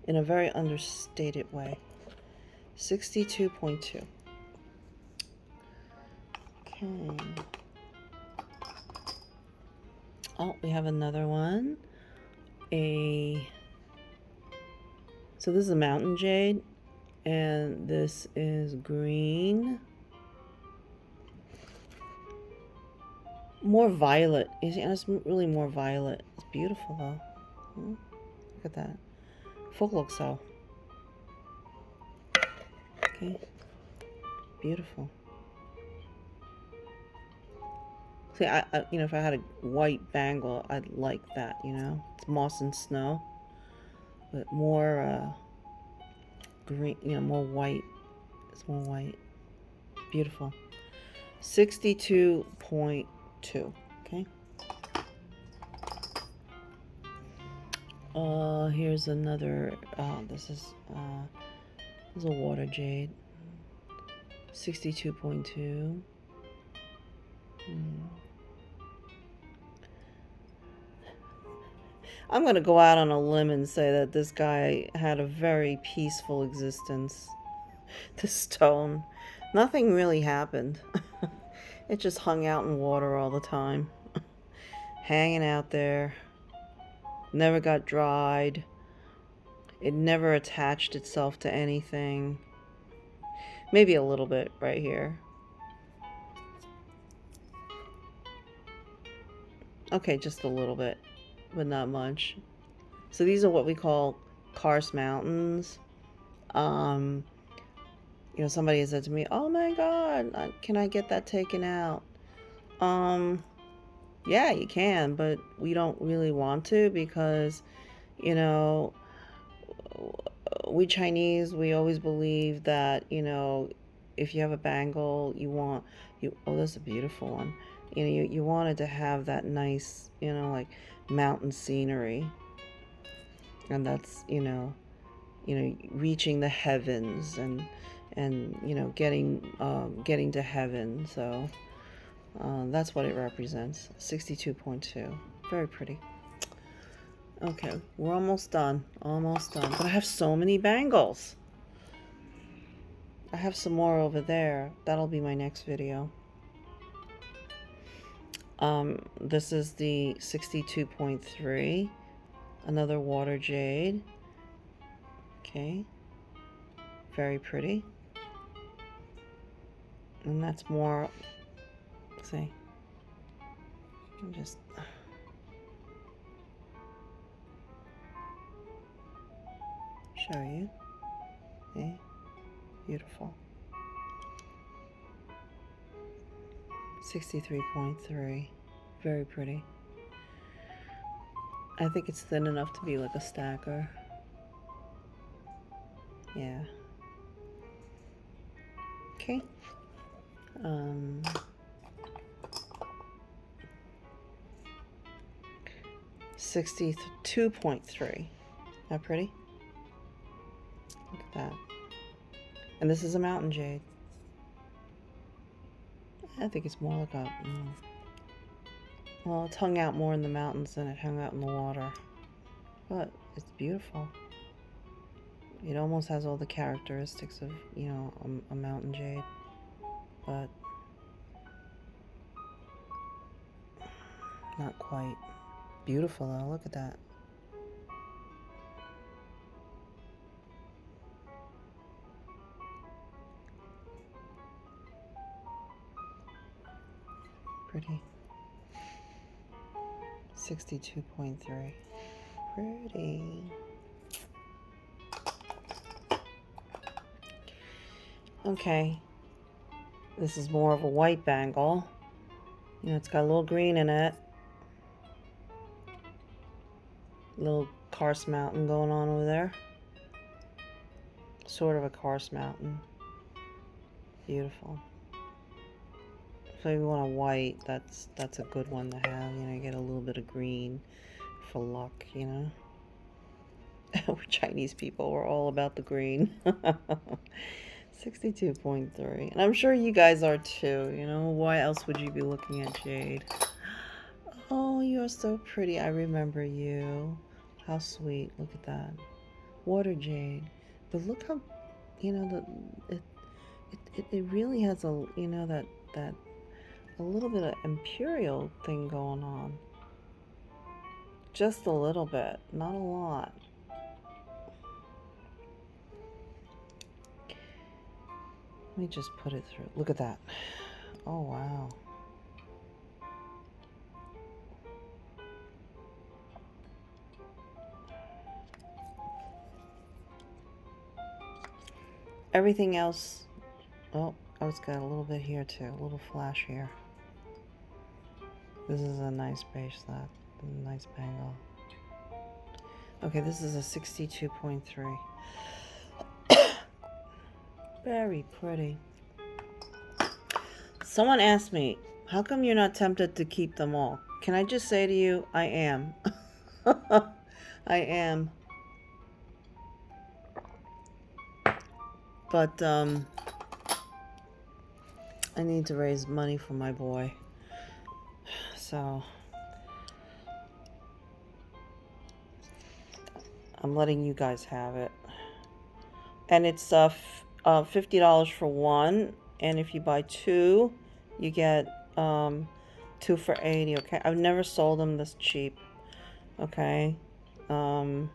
In a very understated way. 62.2. Okay. Oh, we have another one. So this is a mountain jade, and this is green. More violet. It's really more violet. It's beautiful though. Look at that. Fuklokso. Okay. Beautiful. See, I if I had a white bangle, I'd like that, It's moss and snow. But more green, more white. It's more white. Beautiful. 62.2. Okay. Here's another. This is a water jade. 62.2. I'm going to go out on a limb and say that this guy had a very peaceful existence. This stone. Nothing really happened. It just hung out in water all the time. Hanging out there. Never got dried. It never attached itself to anything. Maybe a little bit right here. Okay, just a little bit, but not much. So these are what we call karst mountains. Somebody has said to me, "Oh my God, can I get that taken out?" Yeah, you can, but we don't really want to because, we Chinese, we always believe that, if you have a bangle, oh, that's a beautiful one. You know, you wanted to have that nice, you know, like mountain scenery. And that's, reaching the heavens and getting to heaven. So that's what it represents. 62.2. Very pretty. Okay, we're almost done. Almost done. But I have so many bangles. I have some more over there. That'll be my next video. This is the 62.3. Another water jade. Okay. Very pretty. And that's more, see. Just show you. Okay. Beautiful. 63.3. Very pretty. I think it's thin enough to be like a stacker. Yeah. Okay. 62.3. Not pretty? Look at that. And this is a mountain jade. I think it's more like a... well, it's hung out more in the mountains than it hung out in the water. But it's beautiful. It almost has all the characteristics of, a mountain jade. But not quite. Beautiful though, look at that. Pretty. 62.3. Pretty. Okay. This is more of a white bangle. It's got a little green in it. Little karst mountain going on over there. Sort of a karst mountain. Beautiful. So if you want a white, that's a good one to have. You get a little bit of green for luck, We're Chinese people. We're all about the green. 62.3. And I'm sure you guys are too, Why else would you be looking at Jade? Oh, you're so pretty. I remember you. How sweet. Look at that. Water jade. But look how, it really has a, that a little bit of imperial thing going on. Just a little bit, not a lot. Let me just put it through. Look at that. Oh, wow. Everything else, it's got a little bit here too, a little flash here. This is a nice bracelet, a nice bangle. Okay, this is a 62.3. Very pretty. Someone asked me, how come you're not tempted to keep them all? Can I just say to you, I am. I am. But, I need to raise money for my boy. So, I'm letting you guys have it. And it's $50 for one. And if you buy two, you get 2 for $80. Okay, I've never sold them this cheap. Okay, I'm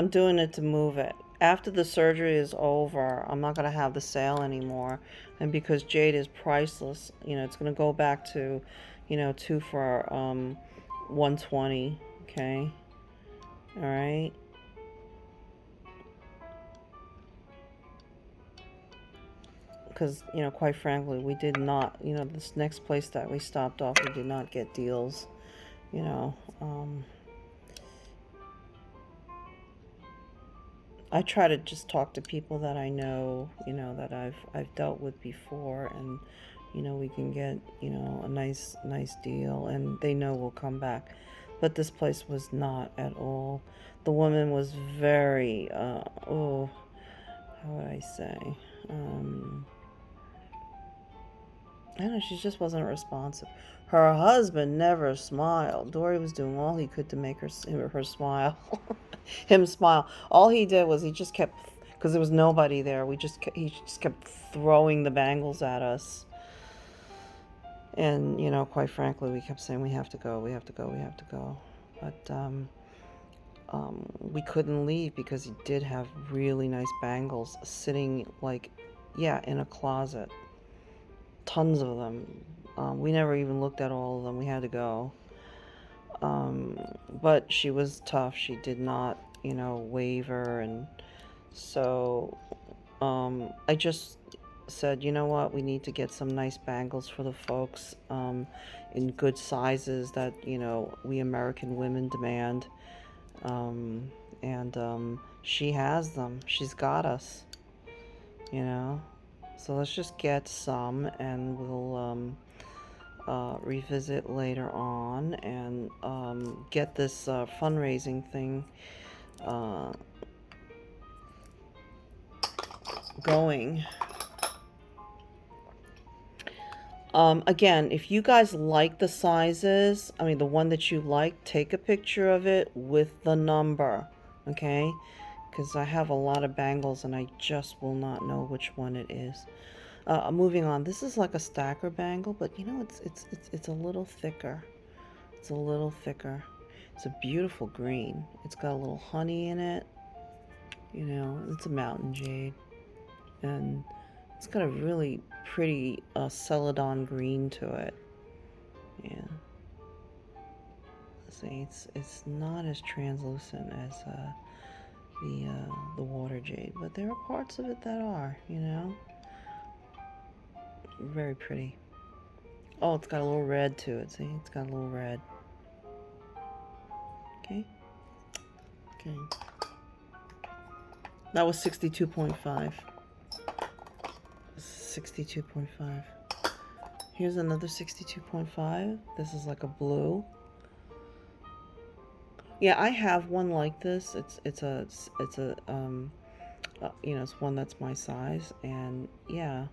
doing it to move it. After the surgery is over, I'm not going to have the sale anymore. And because Jade is priceless, it's going to go back to, 2 for $120. Okay. All right. Because, quite frankly, we did not, this next place that we stopped off, we did not get deals, I try to just talk to people that I know, you know, that I've dealt with before, and you know, we can get, you know, a nice deal, and they know we'll come back. But this place was not at all. The woman was very oh, how would I say? I don't know, she just wasn't responsive. Her husband never smiled. Dori was doing all he could to make her smile. Him smile. All he did was he just kept, because there was nobody there. He just kept throwing the bangles at us. And you know, quite frankly, we kept saying we have to go, we have to go, we have to go. But we couldn't leave because he did have really nice bangles sitting, like, yeah, in a closet. Tons of them. We never even looked at all of them. We had to go. But she was tough. She did not, you know, waver. And so I just said, you know what, we need to get some nice bangles for the folks in good sizes that, you know, we American women demand. And she has them. She's got us, you know. So let's just get some, and we'll revisit later on, and get this fundraising thing going. Again, if you guys like the sizes, I mean the one that you like, take a picture of it with the number, okay? Because I have a lot of bangles and I just will not know which one it is. Moving on, this is like a stacker bangle, but you know, it's a little thicker. It's a little thicker. It's a beautiful green. It's got a little honey in it. You know, it's a mountain jade, and it's got a really pretty celadon green to it. Yeah. See, it's not as translucent as the water jade, but there are parts of it that are, you know. Very pretty. Oh, it's got a little red to it. See, it's got a little red. Okay. Okay. That was 62.5. 62.5. Here's another 62.5. This is like a blue. Yeah, I have one like this. It's a you know, it's one that's my size, and yeah.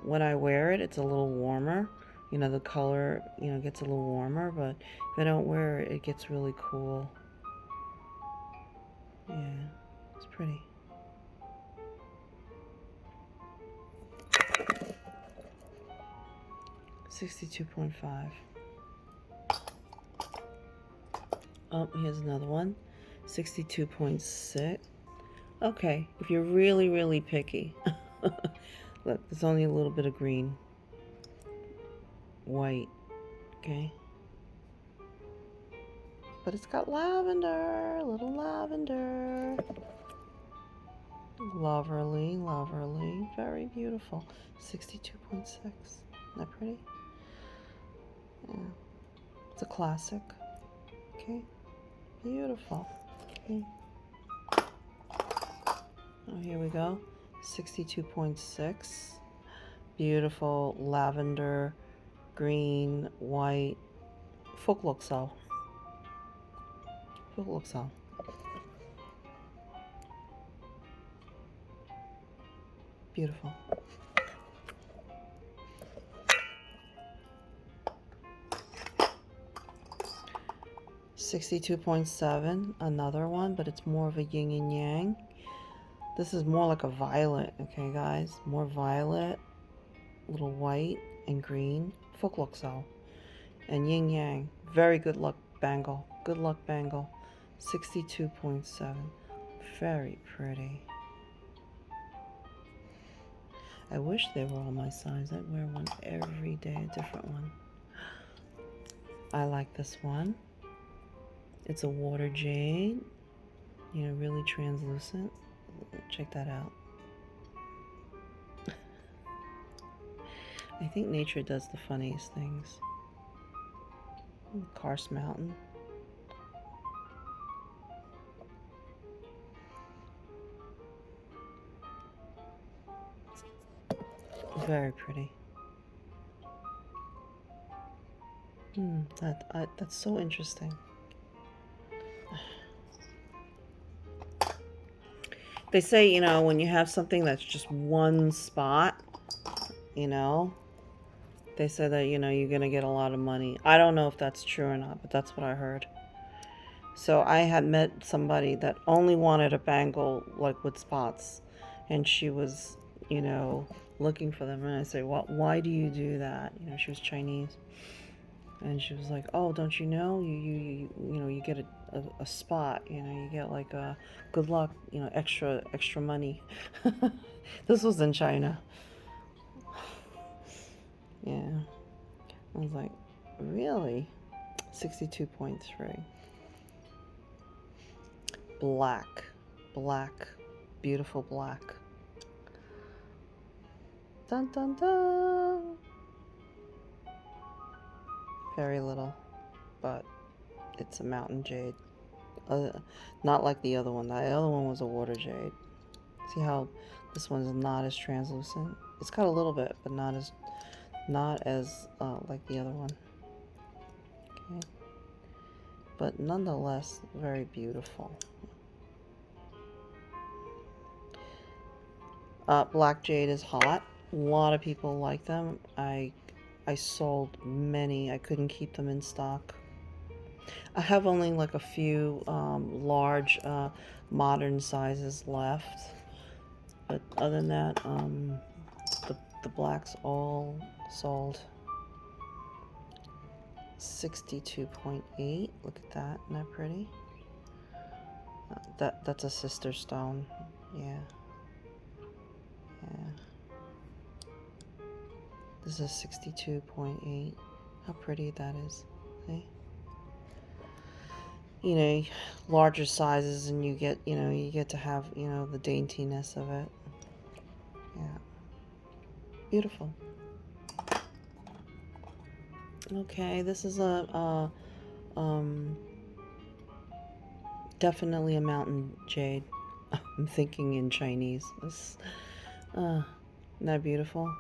When I wear it, it's a little warmer. You know, the color, you know, gets a little warmer, but if I don't wear it, it gets really cool. Yeah, it's pretty. $62.5. Oh, here's another one. 62.6. Okay, if you're really, really picky. Look, there's only a little bit of green. White. Okay. But it's got lavender. Little lavender. Loverly, loverly. Very beautiful. 62.6. Isn't that pretty? Yeah. It's a classic. Okay. Beautiful. Okay. Oh, here we go. 62.6. Beautiful lavender, green, white. Folkloksal. Folkloksal. Beautiful. 62.7, another one, but it's more of a yin and yang. This is more like a violet, okay, guys? More violet, little white and green. Folkloksal. And yin yang. Very good luck bangle. Good luck bangle. 62.7. Very pretty. I wish they were all my size. I'd wear one every day, a different one. I like this one. It's a water jade, you know, really translucent. Check that out. I think nature does the funniest things. Karst Mountain. Very pretty. That's so interesting. They say, you know, when you have something that's just one spot, you know, they say that, you know, you're going to get a lot of money. I don't know if that's true or not, but that's what I heard. So I had met somebody that only wanted a bangle, like with spots, and she was, you know, looking for them. And I say, well, why do you do that? You know, she was Chinese. And she was like, oh, don't you know? You know, you get a spot, you know, you get like a good luck, you know, extra money. This was in China. Yeah. I was like, really? 62.3. Black. Beautiful black. Dun dun dun. Very little, but it's a mountain jade. Not like the other one. The other one was a water jade. See how this one's not as translucent? It's got a little bit, but not as like the other one. Okay, but nonetheless, very beautiful. Black jade is hot. A lot of people like them. I sold many. I couldn't keep them in stock. I have only like a few large modern sizes left, but other than that, the blacks all sold. 62.8. Look at that. Isn't that pretty? That's a sister stone. Yeah. This is 62.8. How pretty that is. See? You know, larger sizes, and you get to have, you know, the daintiness of it. Yeah. Beautiful. Okay, this is definitely a mountain jade. I'm thinking in Chinese. Isn't that beautiful?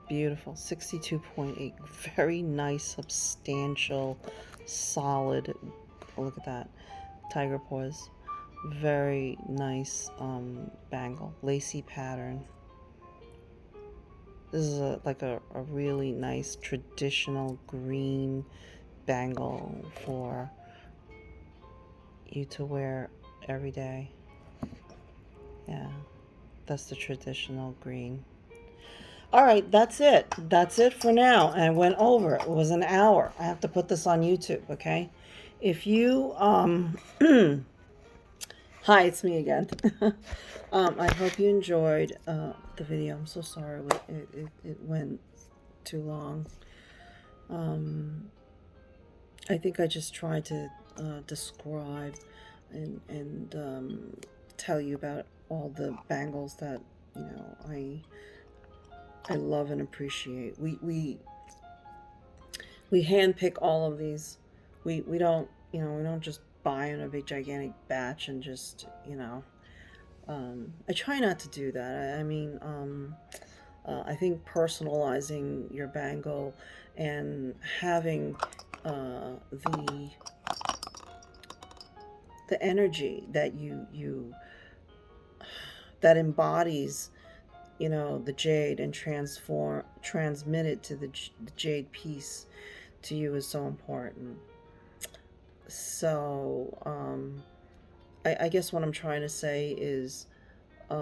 Beautiful. 62.8. Very nice, substantial, solid. Look at that. Tiger paws. Very nice bangle. Lacy pattern. This is like a really nice traditional green bangle for you to wear every day. Yeah, that's the traditional green. All right, that's it. That's it for now. I went over. It was an hour. I have to put this on YouTube, okay? If you hi, it's me again. I hope you enjoyed the video. I'm so sorry it went too long. I think I just tried to describe and tell you about all the bangles that, you know, I love and appreciate. We handpick all of these. We don't, you know, we don't just buy in a big gigantic batch and just, you know. I try not to do that. I mean, I think personalizing your bangle and having the energy that you that embodies, you know, the jade and transmit it to the jade piece to you is so important. So I guess what I'm trying to say is I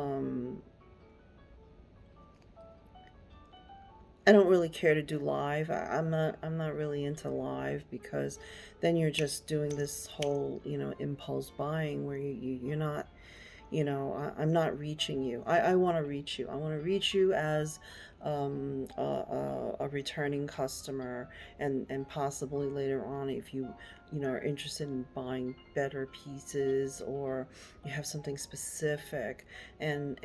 don't really care to do live. I'm not really into live, because then you're just doing this whole, you know, impulse buying where you're not, you know, I'm not reaching you. I want to reach you. I want to reach you as a returning customer, and possibly later on, if you know, are interested in buying better pieces, or you have something specific, and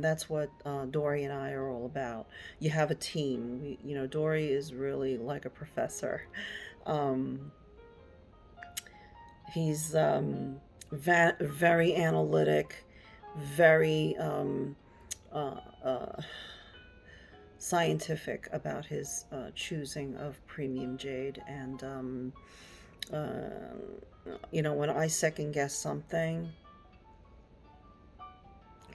that's what Dori and I are all about. You have a team. You know, Dori is really like a professor. Um, he's very analytic, very uh, uh, scientific about his choosing of premium jade. And when I second guess something,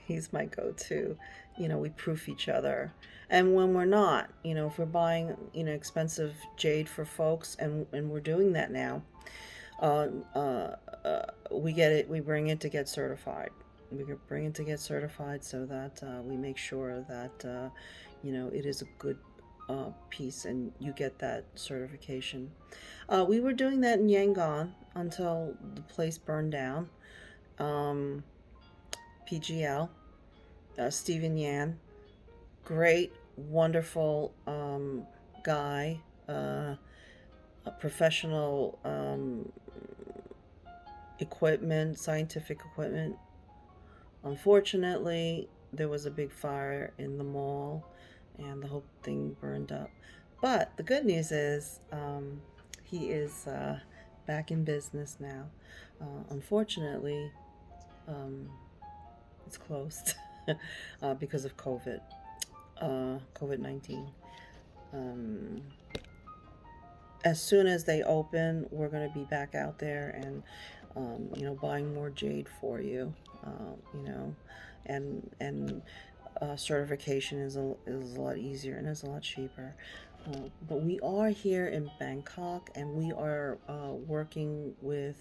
he's my go-to. We proof each other. And when we're not, if we're buying, expensive jade for folks, and we're doing that now, uh, uh, we bring it to get certified. We bring it to get certified so that we make sure that, it is a good piece and you get that certification. We were doing that in Yangon until the place burned down. Um, PGL, Stephen Yan, great, wonderful guy, a professional equipment, scientific equipment. Unfortunately, there was a big fire in the mall and the whole thing burned up. But the good news is he is back in business now. Unfortunately, um, it's closed because of COVID-19. Um, as soon as they open, we're going to be back out there and, buying more jade for you, and certification is a lot easier and is a lot cheaper. But we are here in Bangkok, and we are working with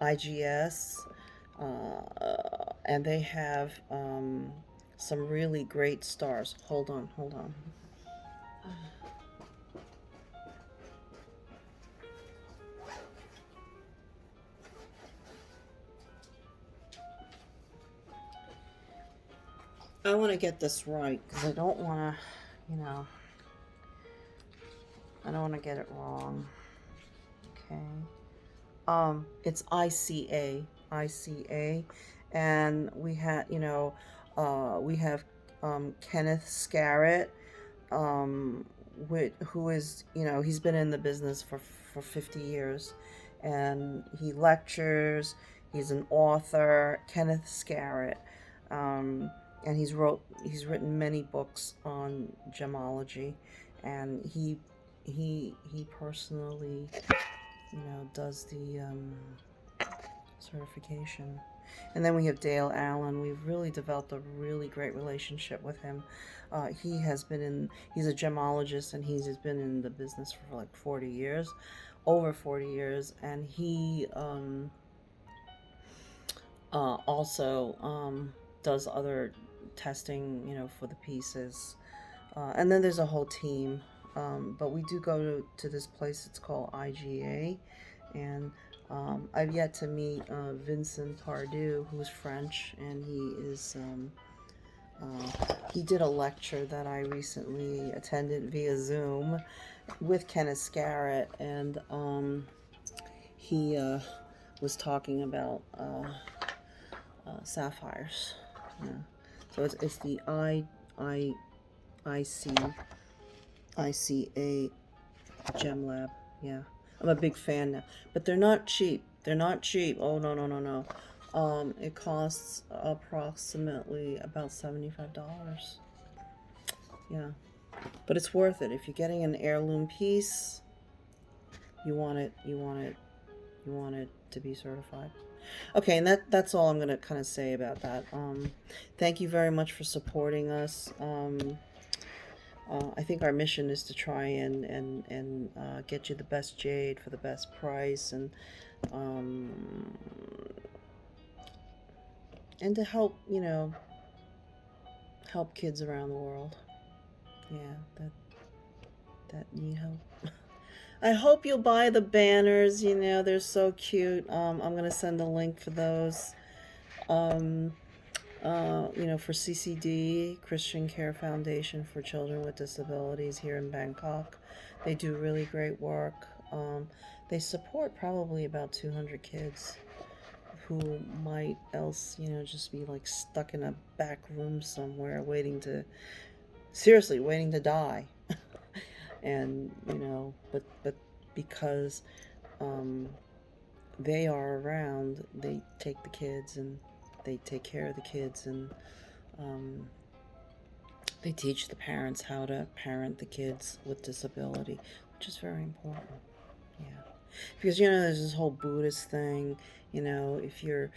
IGS, and they have some really great stars. Hold on. I want to get this right because I don't want to, I don't want to get it wrong. Okay. It's ICA, and we have, Kenneth Scarrett, who is, he's been in the business for 50 years, and he lectures. He's an author, Kenneth Scarrett, and he's written many books on gemology, and he personally, does the certification. And then we have Dale Allen. We've really developed a really great relationship with him. He's a gemologist, and he's been in the business for like 40 years, over 40 years. And he also does other testing, for the pieces. And then there's a whole team. But we do go to this place. It's called IGA. And I've yet to meet Vincent Pardue, who's French, and he did a lecture that I recently attended via Zoom with Kenneth Scarrett, and he was talking about sapphires. Yeah. So it's the ICA Gem Lab. Yeah. I'm a big fan now, but they're not cheap. Oh, no. It costs approximately about $75. Yeah, but it's worth it. If you're getting an heirloom piece, you want it to be certified. Okay, and that's all I'm gonna kind of say about that. Thank you very much for supporting us. I think our mission is to try and get you the best jade for the best price, and to help help kids around the world. Yeah, that need help. I hope you'll buy the banners. They're so cute. I'm gonna send a link for those. For CCD, Christian Care Foundation for Children with Disabilities here in Bangkok. They do really great work. They support probably about 200 kids who might else, just be like stuck in a back room somewhere waiting to die. And, but because they are around, they take the kids and they take care of the kids, and They teach the parents how to parent the kids with disability, which is very important. Yeah. Because there's this whole Buddhist thing, if you're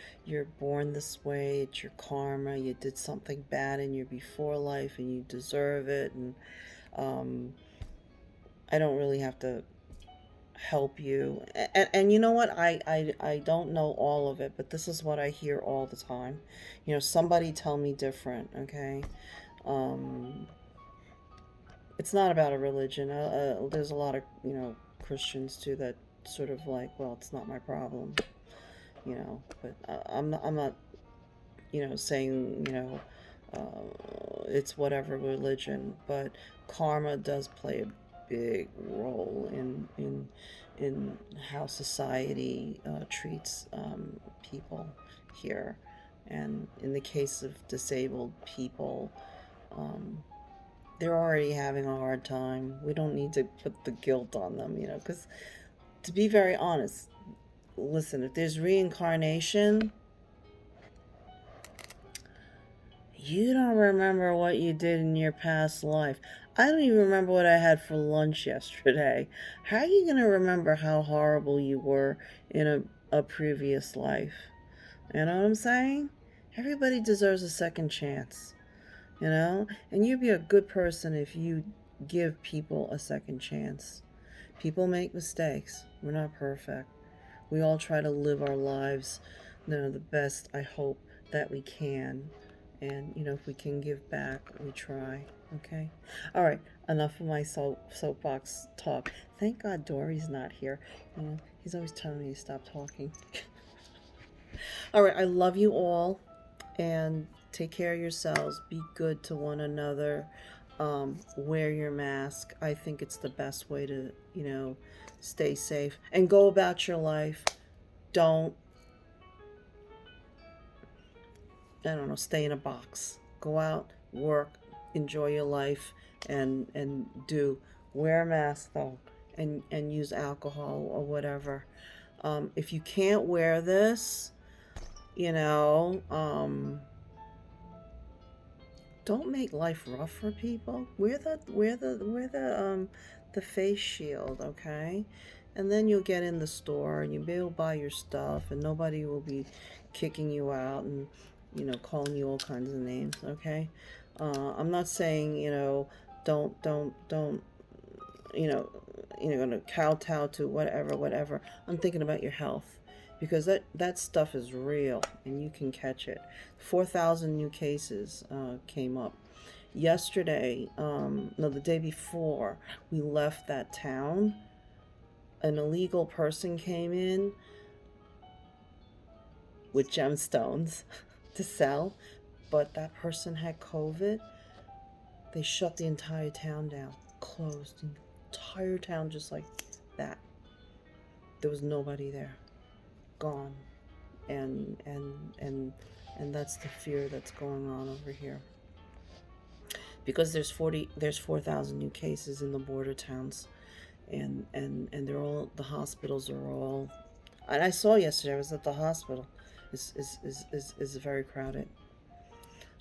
born this way, it's your karma, you did something bad in your before life and you deserve it. And um I don't really have to help you. And you know what? I don't know all of it, but this is what I hear all the time. Somebody tell me different, okay? Um it's not about a religion. There's a lot of, Christians too that sort of like, well, it's not my problem, but I'm not, saying, it's whatever religion, but karma does play a big role in how society treats people here. And in the case of disabled people, um, they're already having a hard time. We don't need to put the guilt on them, because to be very honest, listen, if there's reincarnation, you don't remember what you did in your past life. I don't even remember what I had for lunch yesterday. How are you going to remember how horrible you were in a previous life? You know what I'm saying? Everybody deserves a second chance, And you'd be a good person if you give people a second chance. People make mistakes. We're not perfect. We all try to live our lives, the best, I hope, that we can. And, if we can give back, we try. Okay? All right. Enough of my soapbox talk. Thank God Dory's not here. He's always telling me to stop talking. All right. I love you all. And take care of yourselves. Be good to one another. Wear your mask. I think it's the best way to, stay safe. And go about your life. Don't, I don't know, stay in a box. Go out, work, enjoy your life, and wear a mask though, and use alcohol or whatever. If you can't wear this, don't make life rough for people. Wear the face shield, okay? And then you'll get in the store and you'll be able to buy your stuff, and nobody will be kicking you out and calling you all kinds of names, okay? I'm not saying don't gonna kowtow to whatever. I'm thinking about your health, because that stuff is real and you can catch it. 4,000 new cases came up yesterday. No, the day before we left that town, an illegal person came in with gemstones to sell, but that person had COVID. They shut the entire town down, closed the entire town just like that. There was nobody there, gone, and that's the fear that's going on over here. Because there's 4,000 new cases in the border towns, and they're all, the hospitals are all, and I saw yesterday, I was at the hospital, is very crowded.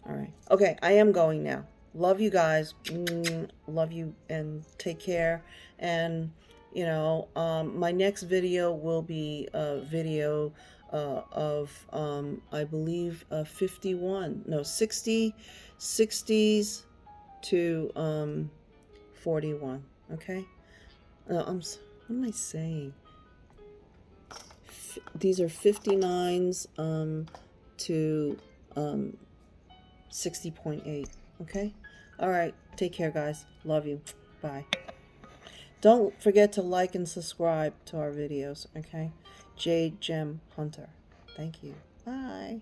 All right, okay, I am going now. Love you guys. Love you, and take care. And my next video will be a video of I believe 60s to 41. Okay. What am I saying? These are 59s to 60.8. Okay. All right. Take care, guys. Love you. Bye. Don't forget to like and subscribe to our videos. Okay. Jade Gem Hunter. Thank you. Bye.